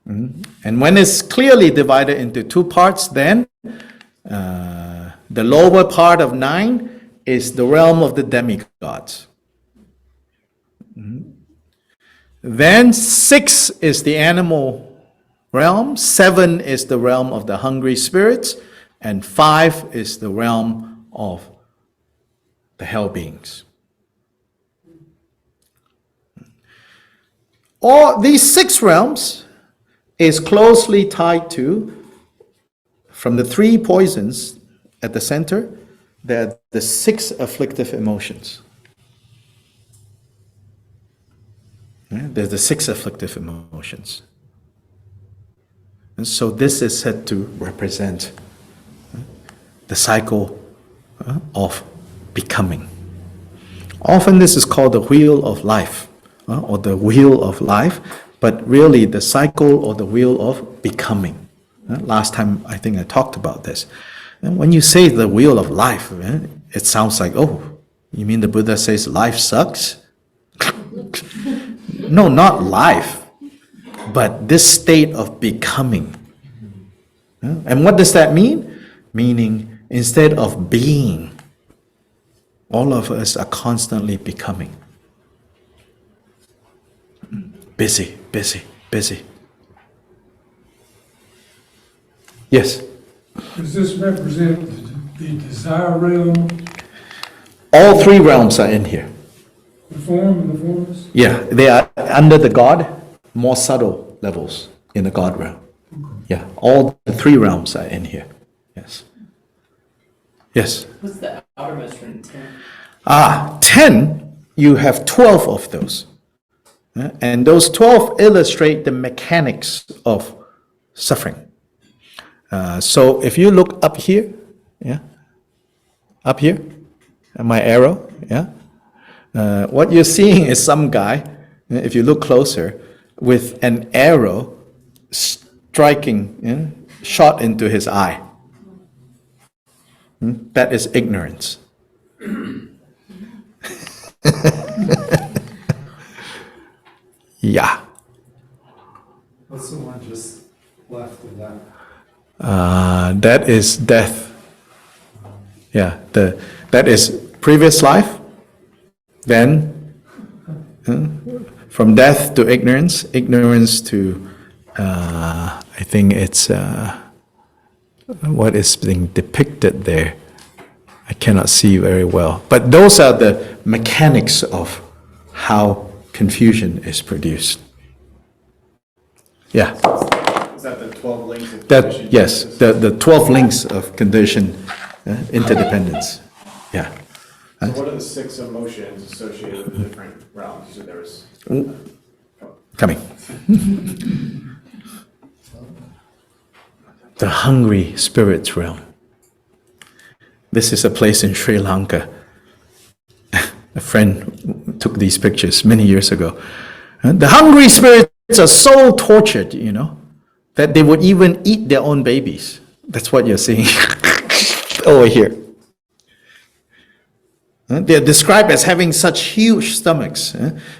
And when it's clearly divided into 2 parts, then the lower part of 9 is the realm of the demigods. Then 6 is the animal realm, 7 is the realm of the hungry spirits, and 5 is the realm of the hell beings. All these 6 realms is closely tied to, from the 3 poisons at the center, there are the 6 afflictive emotions. There's the 6 afflictive emotions. And so this is said to represent the cycle of becoming. Often this is called the wheel of life, or the wheel of life, but really the cycle or the wheel of becoming. Last time I think I talked about this. And when you say the wheel of life, it sounds like, oh, you mean the Buddha says life sucks? No, not life, but this state of becoming. And what does that mean? Meaning, instead of being, all of us are constantly becoming. Busy, busy, busy. Yes? Does this represent the desire realm, All three realms are in here. the form and the formless? Yeah, they are under the God, more subtle levels in the God realm. Yeah, all the three realms are in here. Yes. Yes. What's the outermost ring? 10, you have 12 of those. And those 12 illustrate the mechanics of suffering. So if you look up here, yeah, up here, my arrow, yeah, what you're seeing is some guy, if you look closer, with an arrow striking, shot into his eye. That is ignorance. Yeah. What's the one just left of that? That is death. Yeah, that is previous life. Then, from death to ignorance, ignorance to, I think it's, what is being depicted there. I cannot see very well. But those are the mechanics of how confusion is produced. Yeah. Is that the 12 links of That, conditioned yes, justice? the 12 links of conditioned interdependence. Yeah. So what are the 6 emotions associated with the different realms? So there was Coming. The hungry spirits realm. This is a place in Sri Lanka. A friend took these pictures many years ago. The hungry spirits are so tortured, that they would even eat their own babies. That's what you're seeing over here. They're described as having such huge stomachs,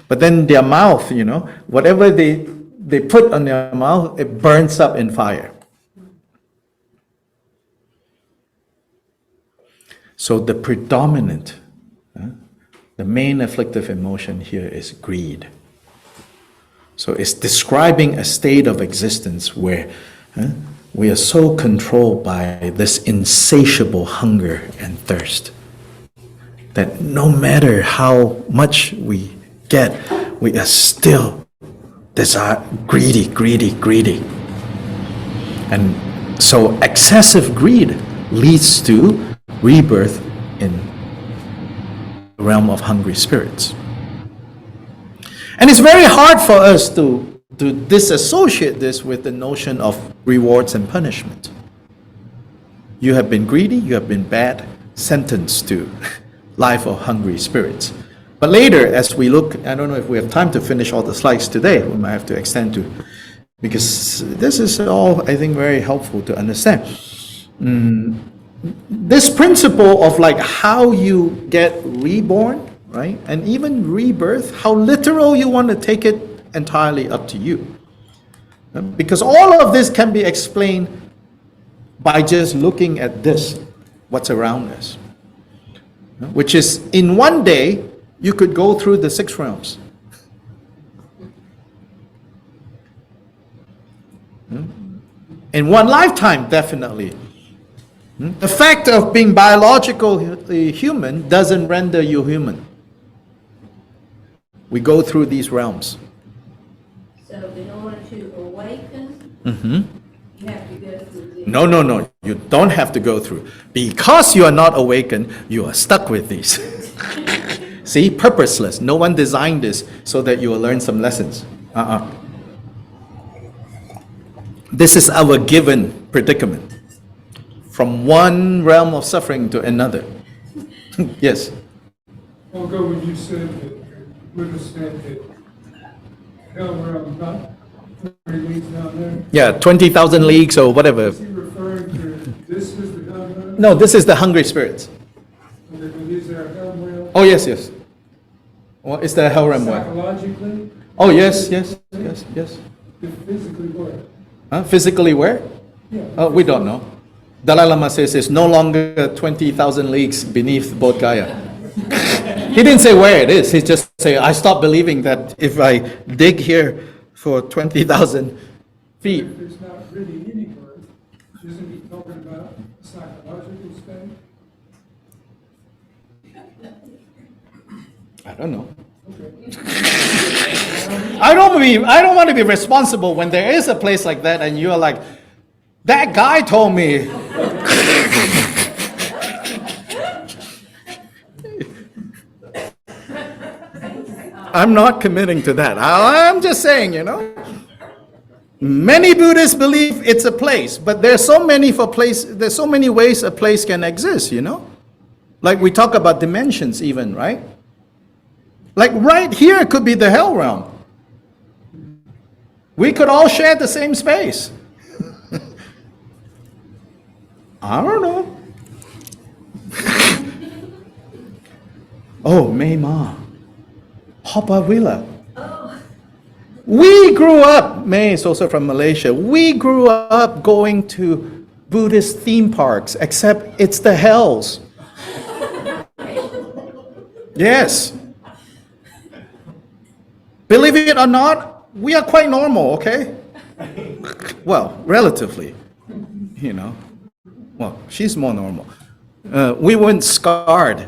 but then their mouth, whatever they put on their mouth, it burns up in fire. So the predominant, the main afflictive emotion here is greed. So it's describing a state of existence where we are so controlled by this insatiable hunger and thirst that no matter how much we get, we are still greedy. And so excessive greed leads to rebirth in the realm of hungry spirits. And it's very hard for us to disassociate this with the notion of rewards and punishment. You have been greedy, you have been bad, sentenced to life of hungry spirits. But later, as we look, I don't know if we have time to finish all the slides today, we might have to extend to, because this is all, I think, very helpful to understand. This principle of how you get reborn, right? And even rebirth, how literal you want to take it, entirely up to you. Because all of this can be explained by just looking at this, what's around us. Which is, in one day, you could go through the 6 realms. In one lifetime, definitely. The fact of being biologically human doesn't render you human. We go through these realms. So in order to awaken, you have to go through this. No. You don't have to go through. Because you are not awakened, you are stuck with these. See, purposeless. No one designed this so that you will learn some lessons. This is our given predicament. From one realm of suffering to another. Yes. I'll go when you said that, Buddha said that hell realm, not 30 leagues down there. Yeah, 20,000 leagues or whatever. Is he referring to this is the hell realm? No, this is the hungry spirits. Is there a hell realm? Oh, yes. Well, is there a hell realm where? Psychologically? Oh, yes. Physically where? Physically where? Yeah. We don't know. Dalai Lama says it's no longer 20,000 leagues beneath Bodh Gaya. He didn't say where it is. He just said, I stopped believing that if I dig here for 20,000 feet. If there's not really any birth, isn't he talking about psychological state? I don't know. I don't want to be responsible when there is a place like that and you're like, that guy told me. I'm not committing to that. I'm just saying, Many Buddhists believe it's a place, but there's so many ways a place can exist, Like we talk about dimensions even, right? Like right here could be the hell realm. We could all share the same space. I don't know. Oh, Mei Ma. Hopa Willa. We grew up, May is also from Malaysia, we grew up going to Buddhist theme parks, except it's the hells. Yes. Believe it or not, we are quite normal, okay? Well, relatively, Well, she's more normal. We weren't scarred.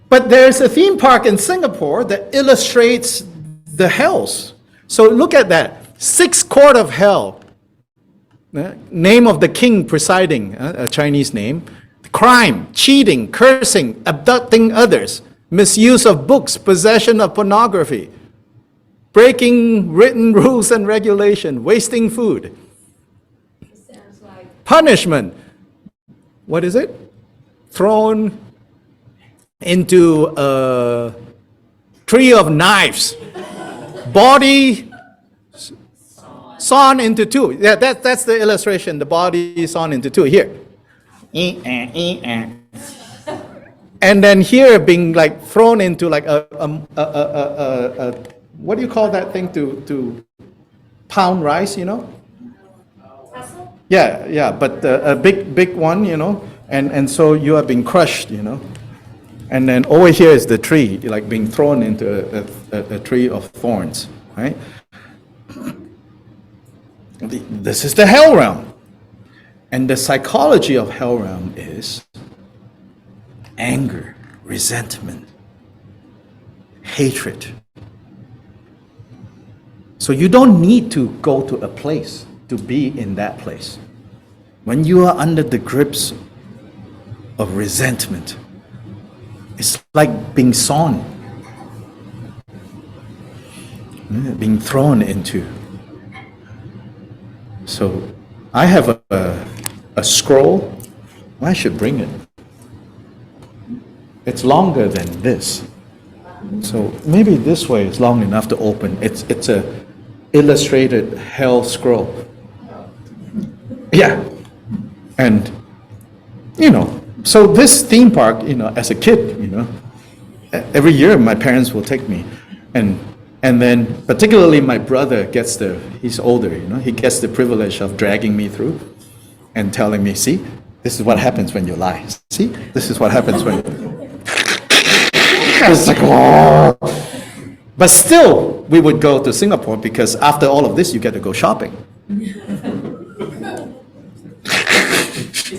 But there's a theme park in Singapore that illustrates the hells. So look at that. 6th court of hell. Name of the king presiding, a Chinese name. Crime, cheating, cursing, abducting others, misuse of books, possession of pornography, breaking written rules and regulation, wasting food. Sounds like Punishment. What is it? Thrown into a tree of knives. Body sawn into two. Yeah, that's the illustration. The body sawn into two. Here. And then here being like thrown into like a what do you call that thing to pound rice, Yeah, but a big one, and so you are being crushed, And then over here is the tree, like being thrown into a tree of thorns, right? This is the hell realm. And the psychology of hell realm is anger, resentment, hatred. So you don't need to go to a place to be in that place. When you are under the grips of resentment, it's like being sawn, being thrown into. So I have a scroll. I should bring it. It's longer than this. So maybe this way is long enough to open. It's a illustrated hell scroll. Yeah. And, so this theme park, as a kid, every year my parents will take me. And then particularly my brother he's older, he gets the privilege of dragging me through and telling me, see, this is what happens when you lie. See, this is what happens when... It's like, oh. But still, we would go to Singapore because after all of this, you get to go shopping. Is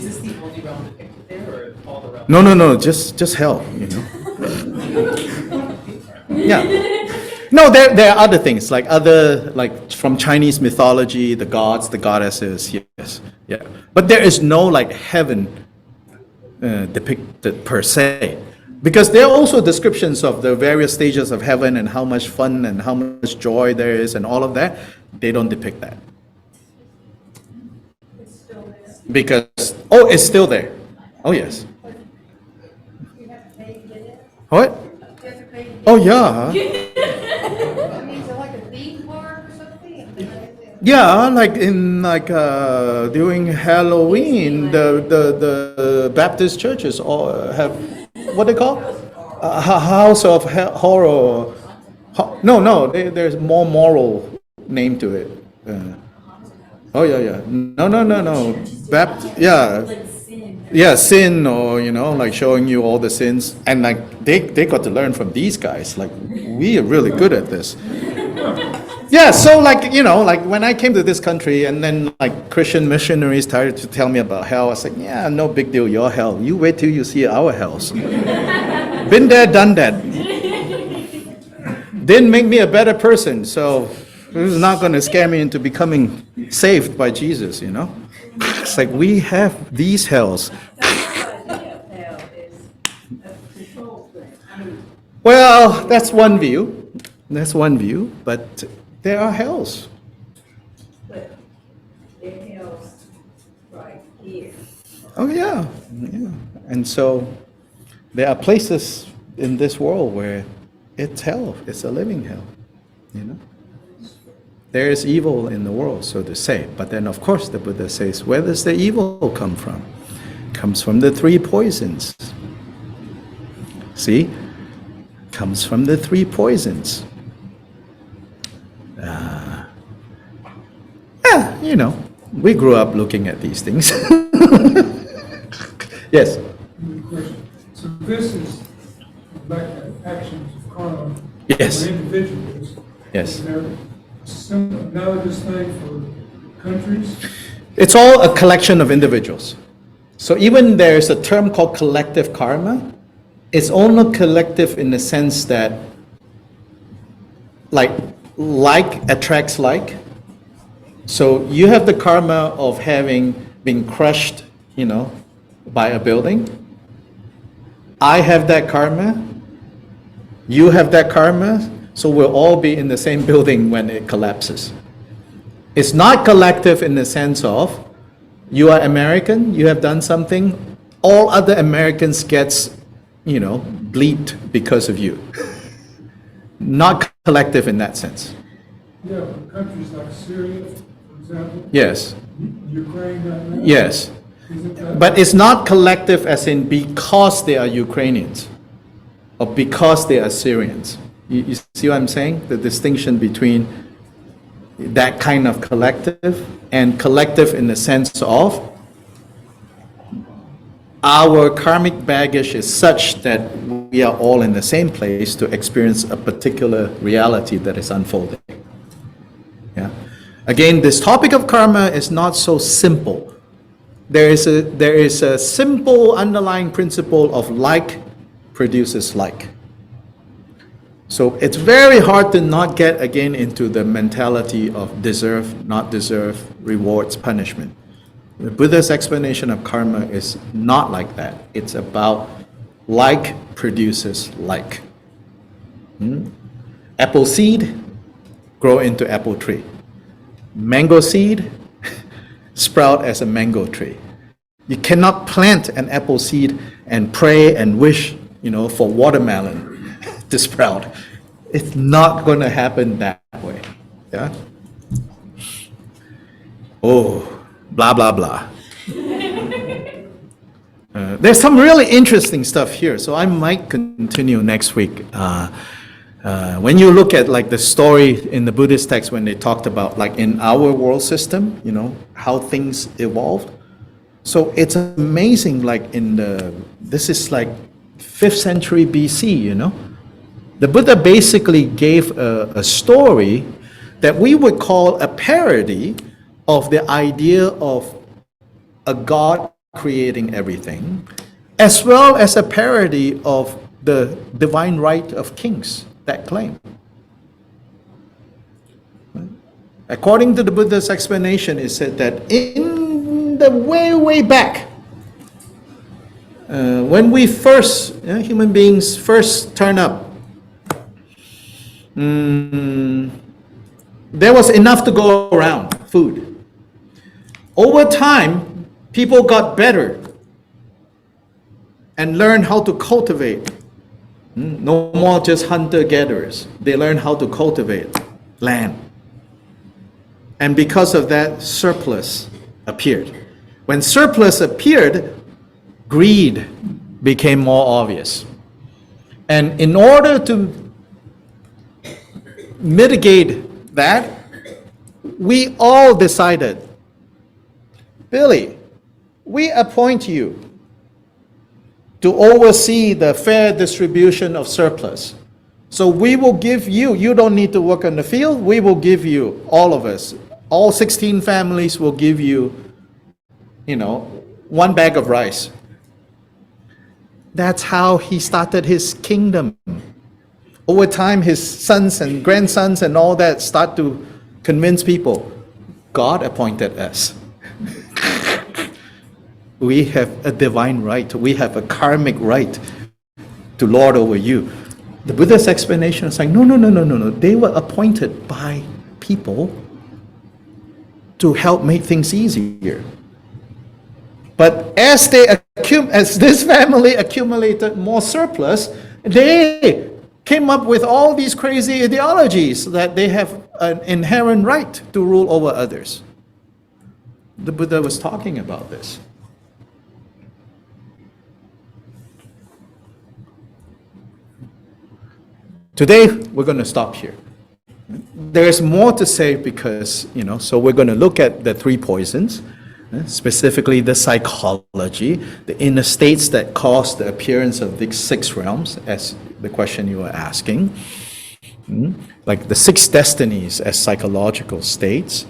this the only realm depicted there, or all the realms? No, just hell, Yeah. No, there are other things, like from Chinese mythology, the gods, the goddesses, yes, yeah. But there is no like heaven depicted per se. Because there are also descriptions of the various stages of heaven and how much fun and how much joy there is and all of that. They don't depict that. it's still there. Because, it's still there. Oh, yes. You have to pay to get it? What? You have to pay to get Oh, yeah. it? I mean, is it like a theme park or something? Yeah, during Halloween, the Baptist churches all have, what they call? A house of horror. No, there's more moral name to it. Oh yeah. No. Yeah, sin, or like showing you all the sins, and like they got to learn from these guys. Like we are really good at this. Yeah, so like when I came to this country, and then like Christian missionaries started to tell me about hell, I was like, yeah, no big deal, your hell. You wait till you see our hells. Been there, done that. Didn't make me a better person, so this is not going to scare me into becoming saved by Jesus, you know? It's like we have these hells. That's what idea of hell is a control thing. I mean, Well, that's one view. That's one view, but there are hells. but they're held right here. Oh, yeah. Yeah. And so there are places in this world where it's hell. It's a living hell, you know? There is evil in the world, so to say. But then, of course, the Buddha says, where does the evil come from? It comes from the three poisons. See? Comes from the three poisons. Yeah, you know, we grew up looking at these things. Yes. Good question. So this is like actions of karma Yes. for individuals. Yes. Is there some analogous thing for countries? It's all a collection of individuals. So even there's a term called collective karma. It's only collective in the sense that like attracts like. So you have the karma of having been crushed, you know, by a building. I have that karma. You have that karma. So we'll all be in the same building when it collapses. It's not collective in the sense of you are American, you have done something, all other Americans gets, you know, bleeped because of you. Not collective in that sense. Yeah, but countries like Syria, for example, Yes, Ukraine right now. yes. Isn't that? But it's not collective as in because they are Ukrainians or because they are Syrians. You see what I'm saying? The distinction between that kind of collective and collective in the sense of our karmic baggage is such that we are all in the same place to experience a particular reality that is unfolding. Yeah. Again, this topic of karma is not so simple. There is a simple underlying principle of like produces like. So it's very hard to not get again into the mentality of deserve, not deserve, rewards, punishment. The Buddha's explanation of karma is not like that. It's about like produces like. Apple seed grow into apple tree. Mango seed sprout as a mango tree. You cannot plant an apple seed and pray and wish, you know, for watermelon to sprout. It's not going to happen that way. Yeah. Oh, blah blah blah. There's some really interesting stuff here, so I might continue next week. When you look at like the story in the Buddhist text when they talked about like in our world system, you know, how things evolved. So it's amazing, like this is like 5th century BC, you know. The Buddha basically gave a story that we would call a parody of the idea of a God creating everything, as well as a parody of the divine right of kings, that claim. According to the Buddha's explanation, it said that in the way back, when we first, human beings first turn up, there was enough to go around, food. Over time, people got better and learned how to cultivate. No more just hunter-gatherers. They learned how to cultivate land. And because of that, surplus appeared. When surplus appeared, greed became more obvious. And in order to mitigate that, we all decided, Billy, we appoint you to oversee the fair distribution of surplus. So we will give you, you don't need to work on the field, we will give you, all of us, all 16 families will give you, 1 bag of rice. That's how he started his kingdom. Over time, his sons and grandsons and all that start to convince people, God appointed us. We have a divine right. We have a karmic right to lord over you. The Buddha's explanation is like, no. They were appointed by people to help make things easier. But as this family accumulated more surplus, they came up with all these crazy ideologies that they have an inherent right to rule over others. The Buddha was talking about this. Today, we're going to stop here. There's more to say because, so we're going to look at the three poisons, specifically the psychology, the inner states that cause the appearance of these six realms, as the question you were asking, like the six destinies as psychological states.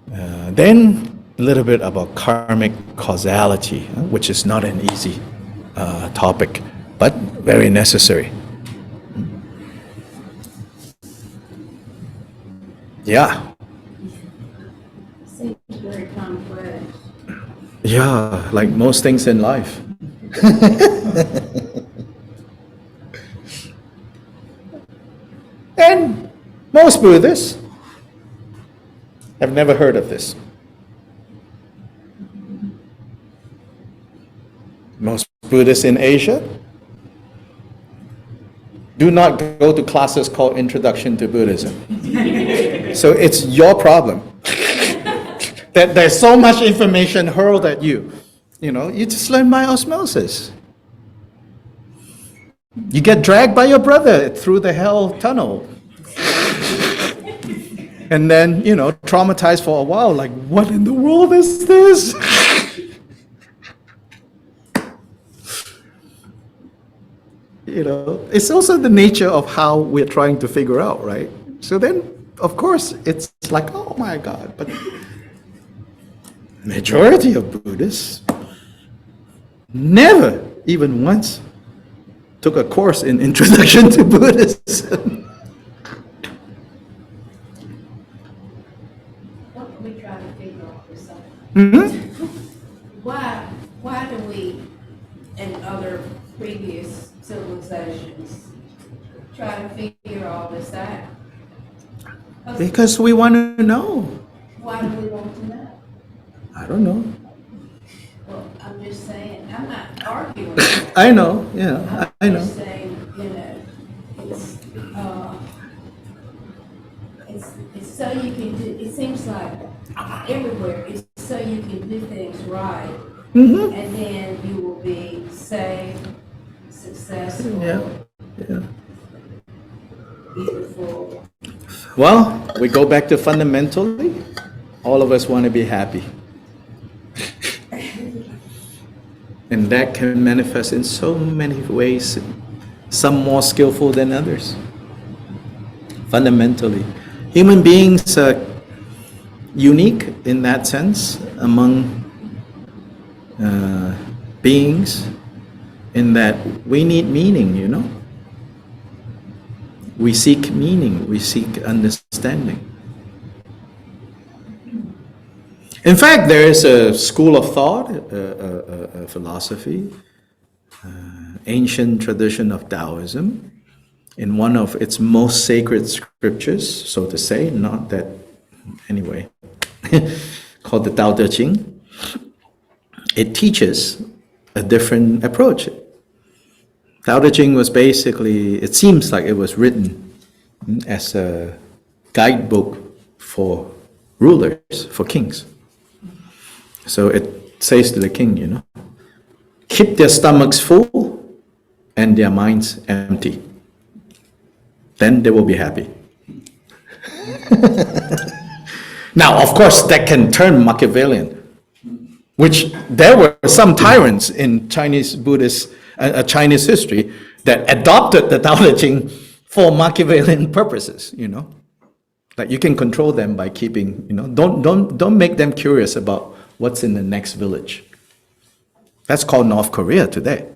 Then a little bit about karmic causality, which is not an easy topic, but very necessary. Yeah. Seems very complex. Yeah, like most things in life. And most Buddhists have never heard of this. Most Buddhists in Asia do not go to classes called Introduction to Buddhism. So it's your problem that there's so much information hurled at you. You just learn by osmosis. You get dragged by your brother through the hell tunnel. And then, traumatized for a while, like, what in the world is this? It's also the nature of how we're trying to figure out, right? So then, of course, it's like, oh my God, but majority of Buddhists never even once took a course in Introduction to Buddhism. What can we try to figure out for something? Mm-hmm. Why do we, and other previous civilizations, try to figure all this out? Because we want to know. Why do we want to know? I don't know. Well, I'm just saying, I'm not arguing. I know, yeah, I I'm know. just saying, it's so you can do, it seems like everywhere, it's so you can do things right. Mm-hmm. And then you will be safe, successful, Yeah. beautiful. Well, we go back to fundamentally, all of us want to be happy. And that can manifest in so many ways, some more skillful than others. Fundamentally, human beings are unique in that sense among beings, in that we need meaning, We seek meaning, we seek understanding. In fact, there is a school of thought, a philosophy, ancient tradition of Taoism, in one of its most sacred scriptures, so to say, not that, anyway, called the Tao Te Ching. It teaches a different approach. Tao Te Ching was basically, it seems like it was written as a guidebook for rulers, for kings. So it says to the king, keep their stomachs full and their minds empty. Then they will be happy. Now, of course, that can turn Machiavellian, which there were some tyrants in Chinese Buddhist, Chinese history that adopted the Tao Te Ching for Machiavellian purposes, Like you can control them by keeping, don't make them curious about what's in the next village. That's called North Korea today.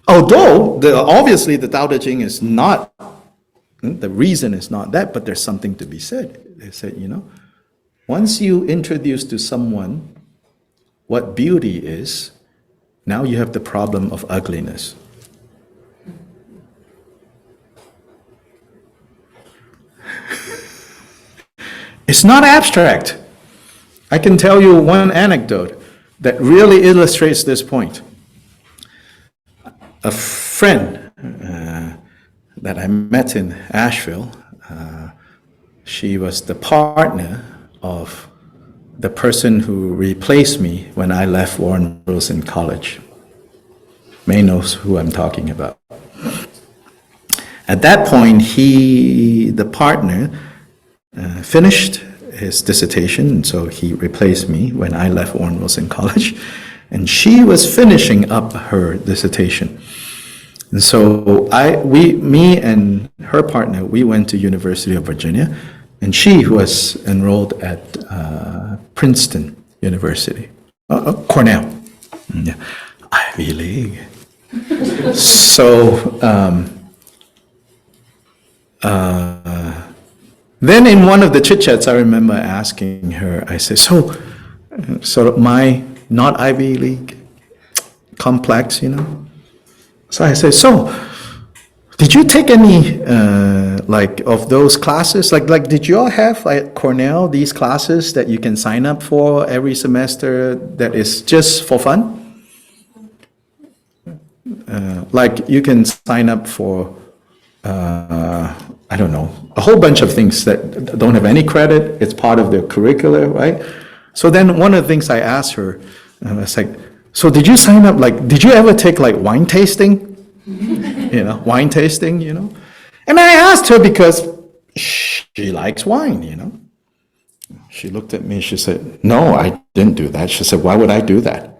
Although, obviously, the Tao Te Ching is not, the reason is not that, but there's something to be said. They said, once you introduce to someone what beauty is, now you have the problem of ugliness. It's not abstract. I can tell you one anecdote that really illustrates this point. A friend that I met in Asheville, she was the partner of the person who replaced me when I left Warren Wilson College. May knows who I'm talking about. At that point, the partner, finished his dissertation, and so he replaced me when I left Warren Wilson College, and she was finishing up her dissertation. And so me and her partner, we went to University of Virginia, and she was enrolled at Princeton University, Cornell, yeah. Ivy League. So then in one of the chit-chats, I remember asking her, I said, so sort of my not Ivy League complex, So I said, so did you take any of those classes? Like did you all have at Cornell these classes that you can sign up for every semester that is just for fun? Like you can sign up for I don't know, a whole bunch of things that don't have any credit. It's part of the curricula, right? So then one of the things I asked her, I was like, so did you sign up, did you ever take wine tasting? Wine tasting, And I asked her because she likes wine, She looked at me, she said, no, I didn't do that. She said, why would I do that?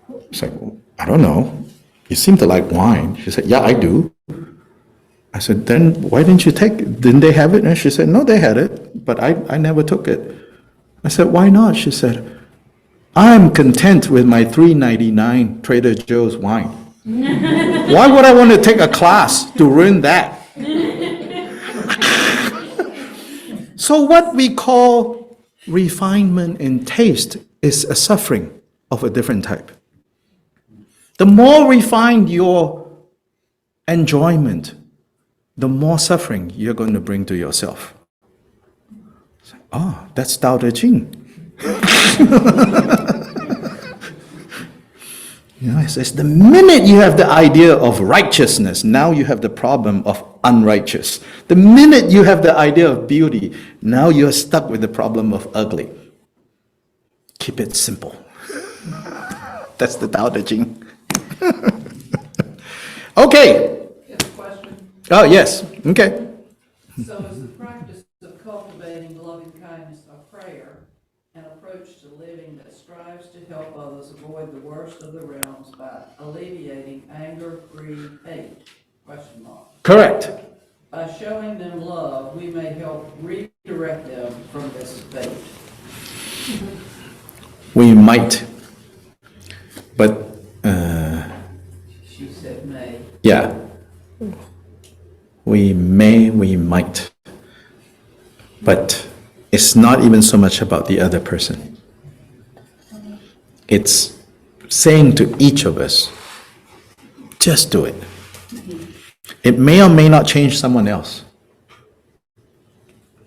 I was like, well, I don't know. You seem to like wine. She said, yeah, I do. I said, then why didn't you take it? Didn't they have it? And she said, no, they had it, but I never took it. I said, why not? She said, I'm content with my $3.99 Trader Joe's wine. Why would I want to take a class to ruin that? So what we call refinement in taste is a suffering of a different type. The more refined your enjoyment, the more suffering you're going to bring to yourself. Oh, that's Tao Te Ching. It says the minute you have the idea of righteousness, now you have the problem of unrighteous. The minute you have the idea of beauty, now you're stuck with the problem of ugly. Keep it simple. That's the Tao Te Ching. Okay. Got a question? Oh, yes. Okay. So is the practice of cultivating loving kindness a prayer, an approach to living that strives to help others avoid the worst of the realms by alleviating anger, greed, hate? Question mark. Correct. By showing them love, we may help redirect them from this fate. We might. But, She said may. yeah. We may, we might. But it's not even so much about the other person. It's saying to each of us, just do it. It may or may not change someone else.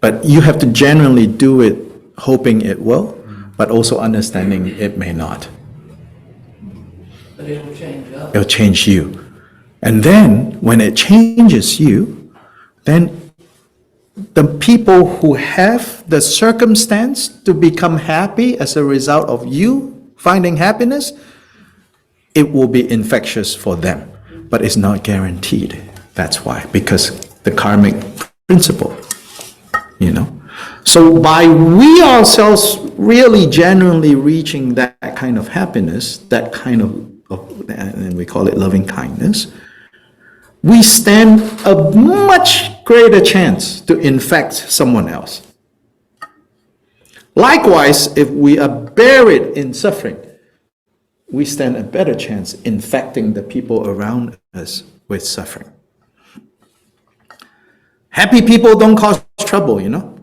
But you have to genuinely do it hoping it will, but also understanding it may not. But it'll change us. It'll change you. And then when it changes you, then the people who have the circumstance to become happy as a result of you finding happiness, it will be infectious for them. But it's not guaranteed. That's why, because the karmic principle, So by we ourselves really genuinely reaching that kind of happiness, that kind of and we call it loving kindness, we stand a much greater chance to infect someone else. Likewise, if we are buried in suffering, we stand a better chance infecting the people around us with suffering. Happy people don't cause trouble, you know?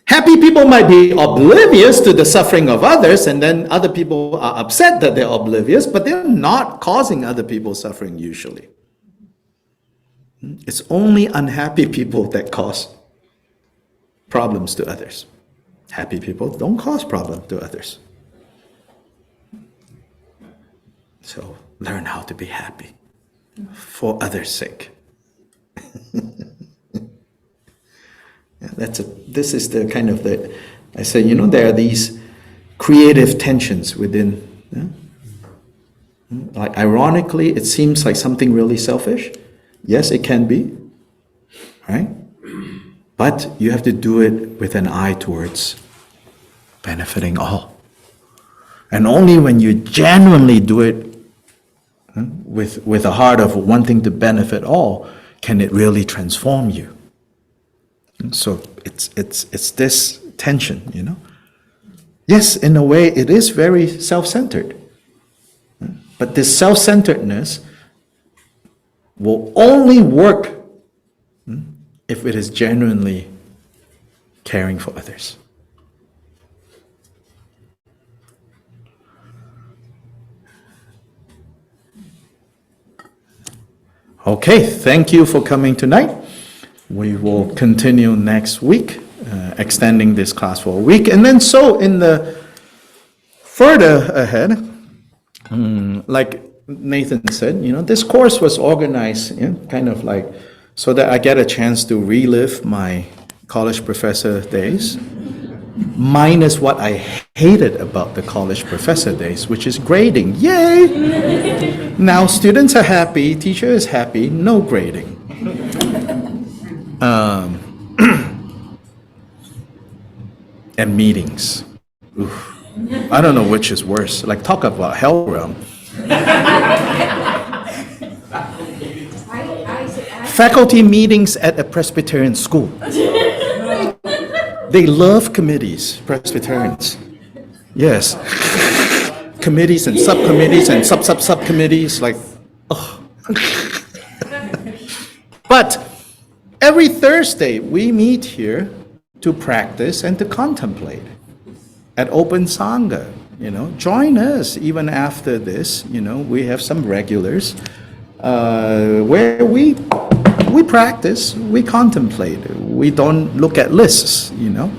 Happy people might be oblivious to the suffering of others, and then other people are upset that they're oblivious, but they're not causing other people suffering usually. It's only unhappy people that cause problems to others. Happy people don't cause problems to others. So learn how to be happy for others' sake. This is the kind of I say, you know, there are these creative tensions within. Like ironically, it seems like something really selfish. Yes, it can be, right? But you have to do it with an eye towards benefiting all. And only when you genuinely do it with a heart of wanting to benefit all can it really transform you. So it's this tension, you know. Yes, in a way, it is very self-centered. But this self-centeredness will only work if it is genuinely caring for others. Okay, thank you for coming tonight. We will continue next week, extending this class for a week. And then so in the further ahead, like Nathan said, you know, this course was organized, you know, kind of like so that I get a chance to relive my college professor days, minus what I hated about the college professor days, which is grading. Yay! Now students are happy, teacher is happy, no grading. And meetings. Oof. I don't know which is worse. Like, talk about hell realm. Faculty meetings at a Presbyterian school. They love committees, Presbyterians. Yes. Committees and subcommittees and subcommittees, like, oh. But every Thursday we meet here to practice and to contemplate at Open Sangha. You know, join us even after this. You know, we have some regulars where we practice, we contemplate. We don't look at lists, you know.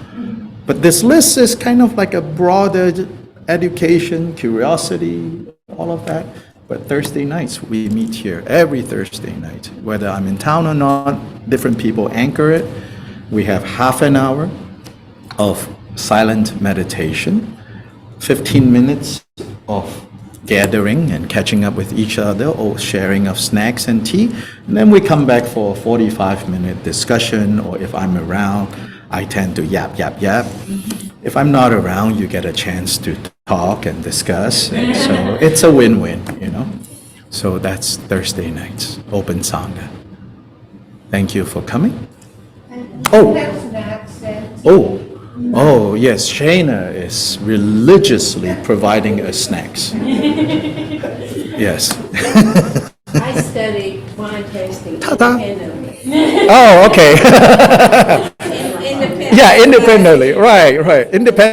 But this list is kind of like a broader education, curiosity, all of that. But Thursday nights, we meet here every Thursday night. Whether I'm in town or not, different people anchor it. We have half an hour of silent meditation, 15 minutes of gathering and catching up with each other or sharing of snacks and tea. And then we come back for a 45-minute discussion, or if I'm around, I tend to yap. If I'm not around, you get a chance to talk and discuss. And so it's a win-win, you know. So that's Thursday nights, Open Sangha. Thank you for coming. Oh, yes, Shayna is religiously providing us snacks. Yes. I study wine tasting Ta-da. independently. Oh, okay. Independently. Yeah, independently. Right. Independent.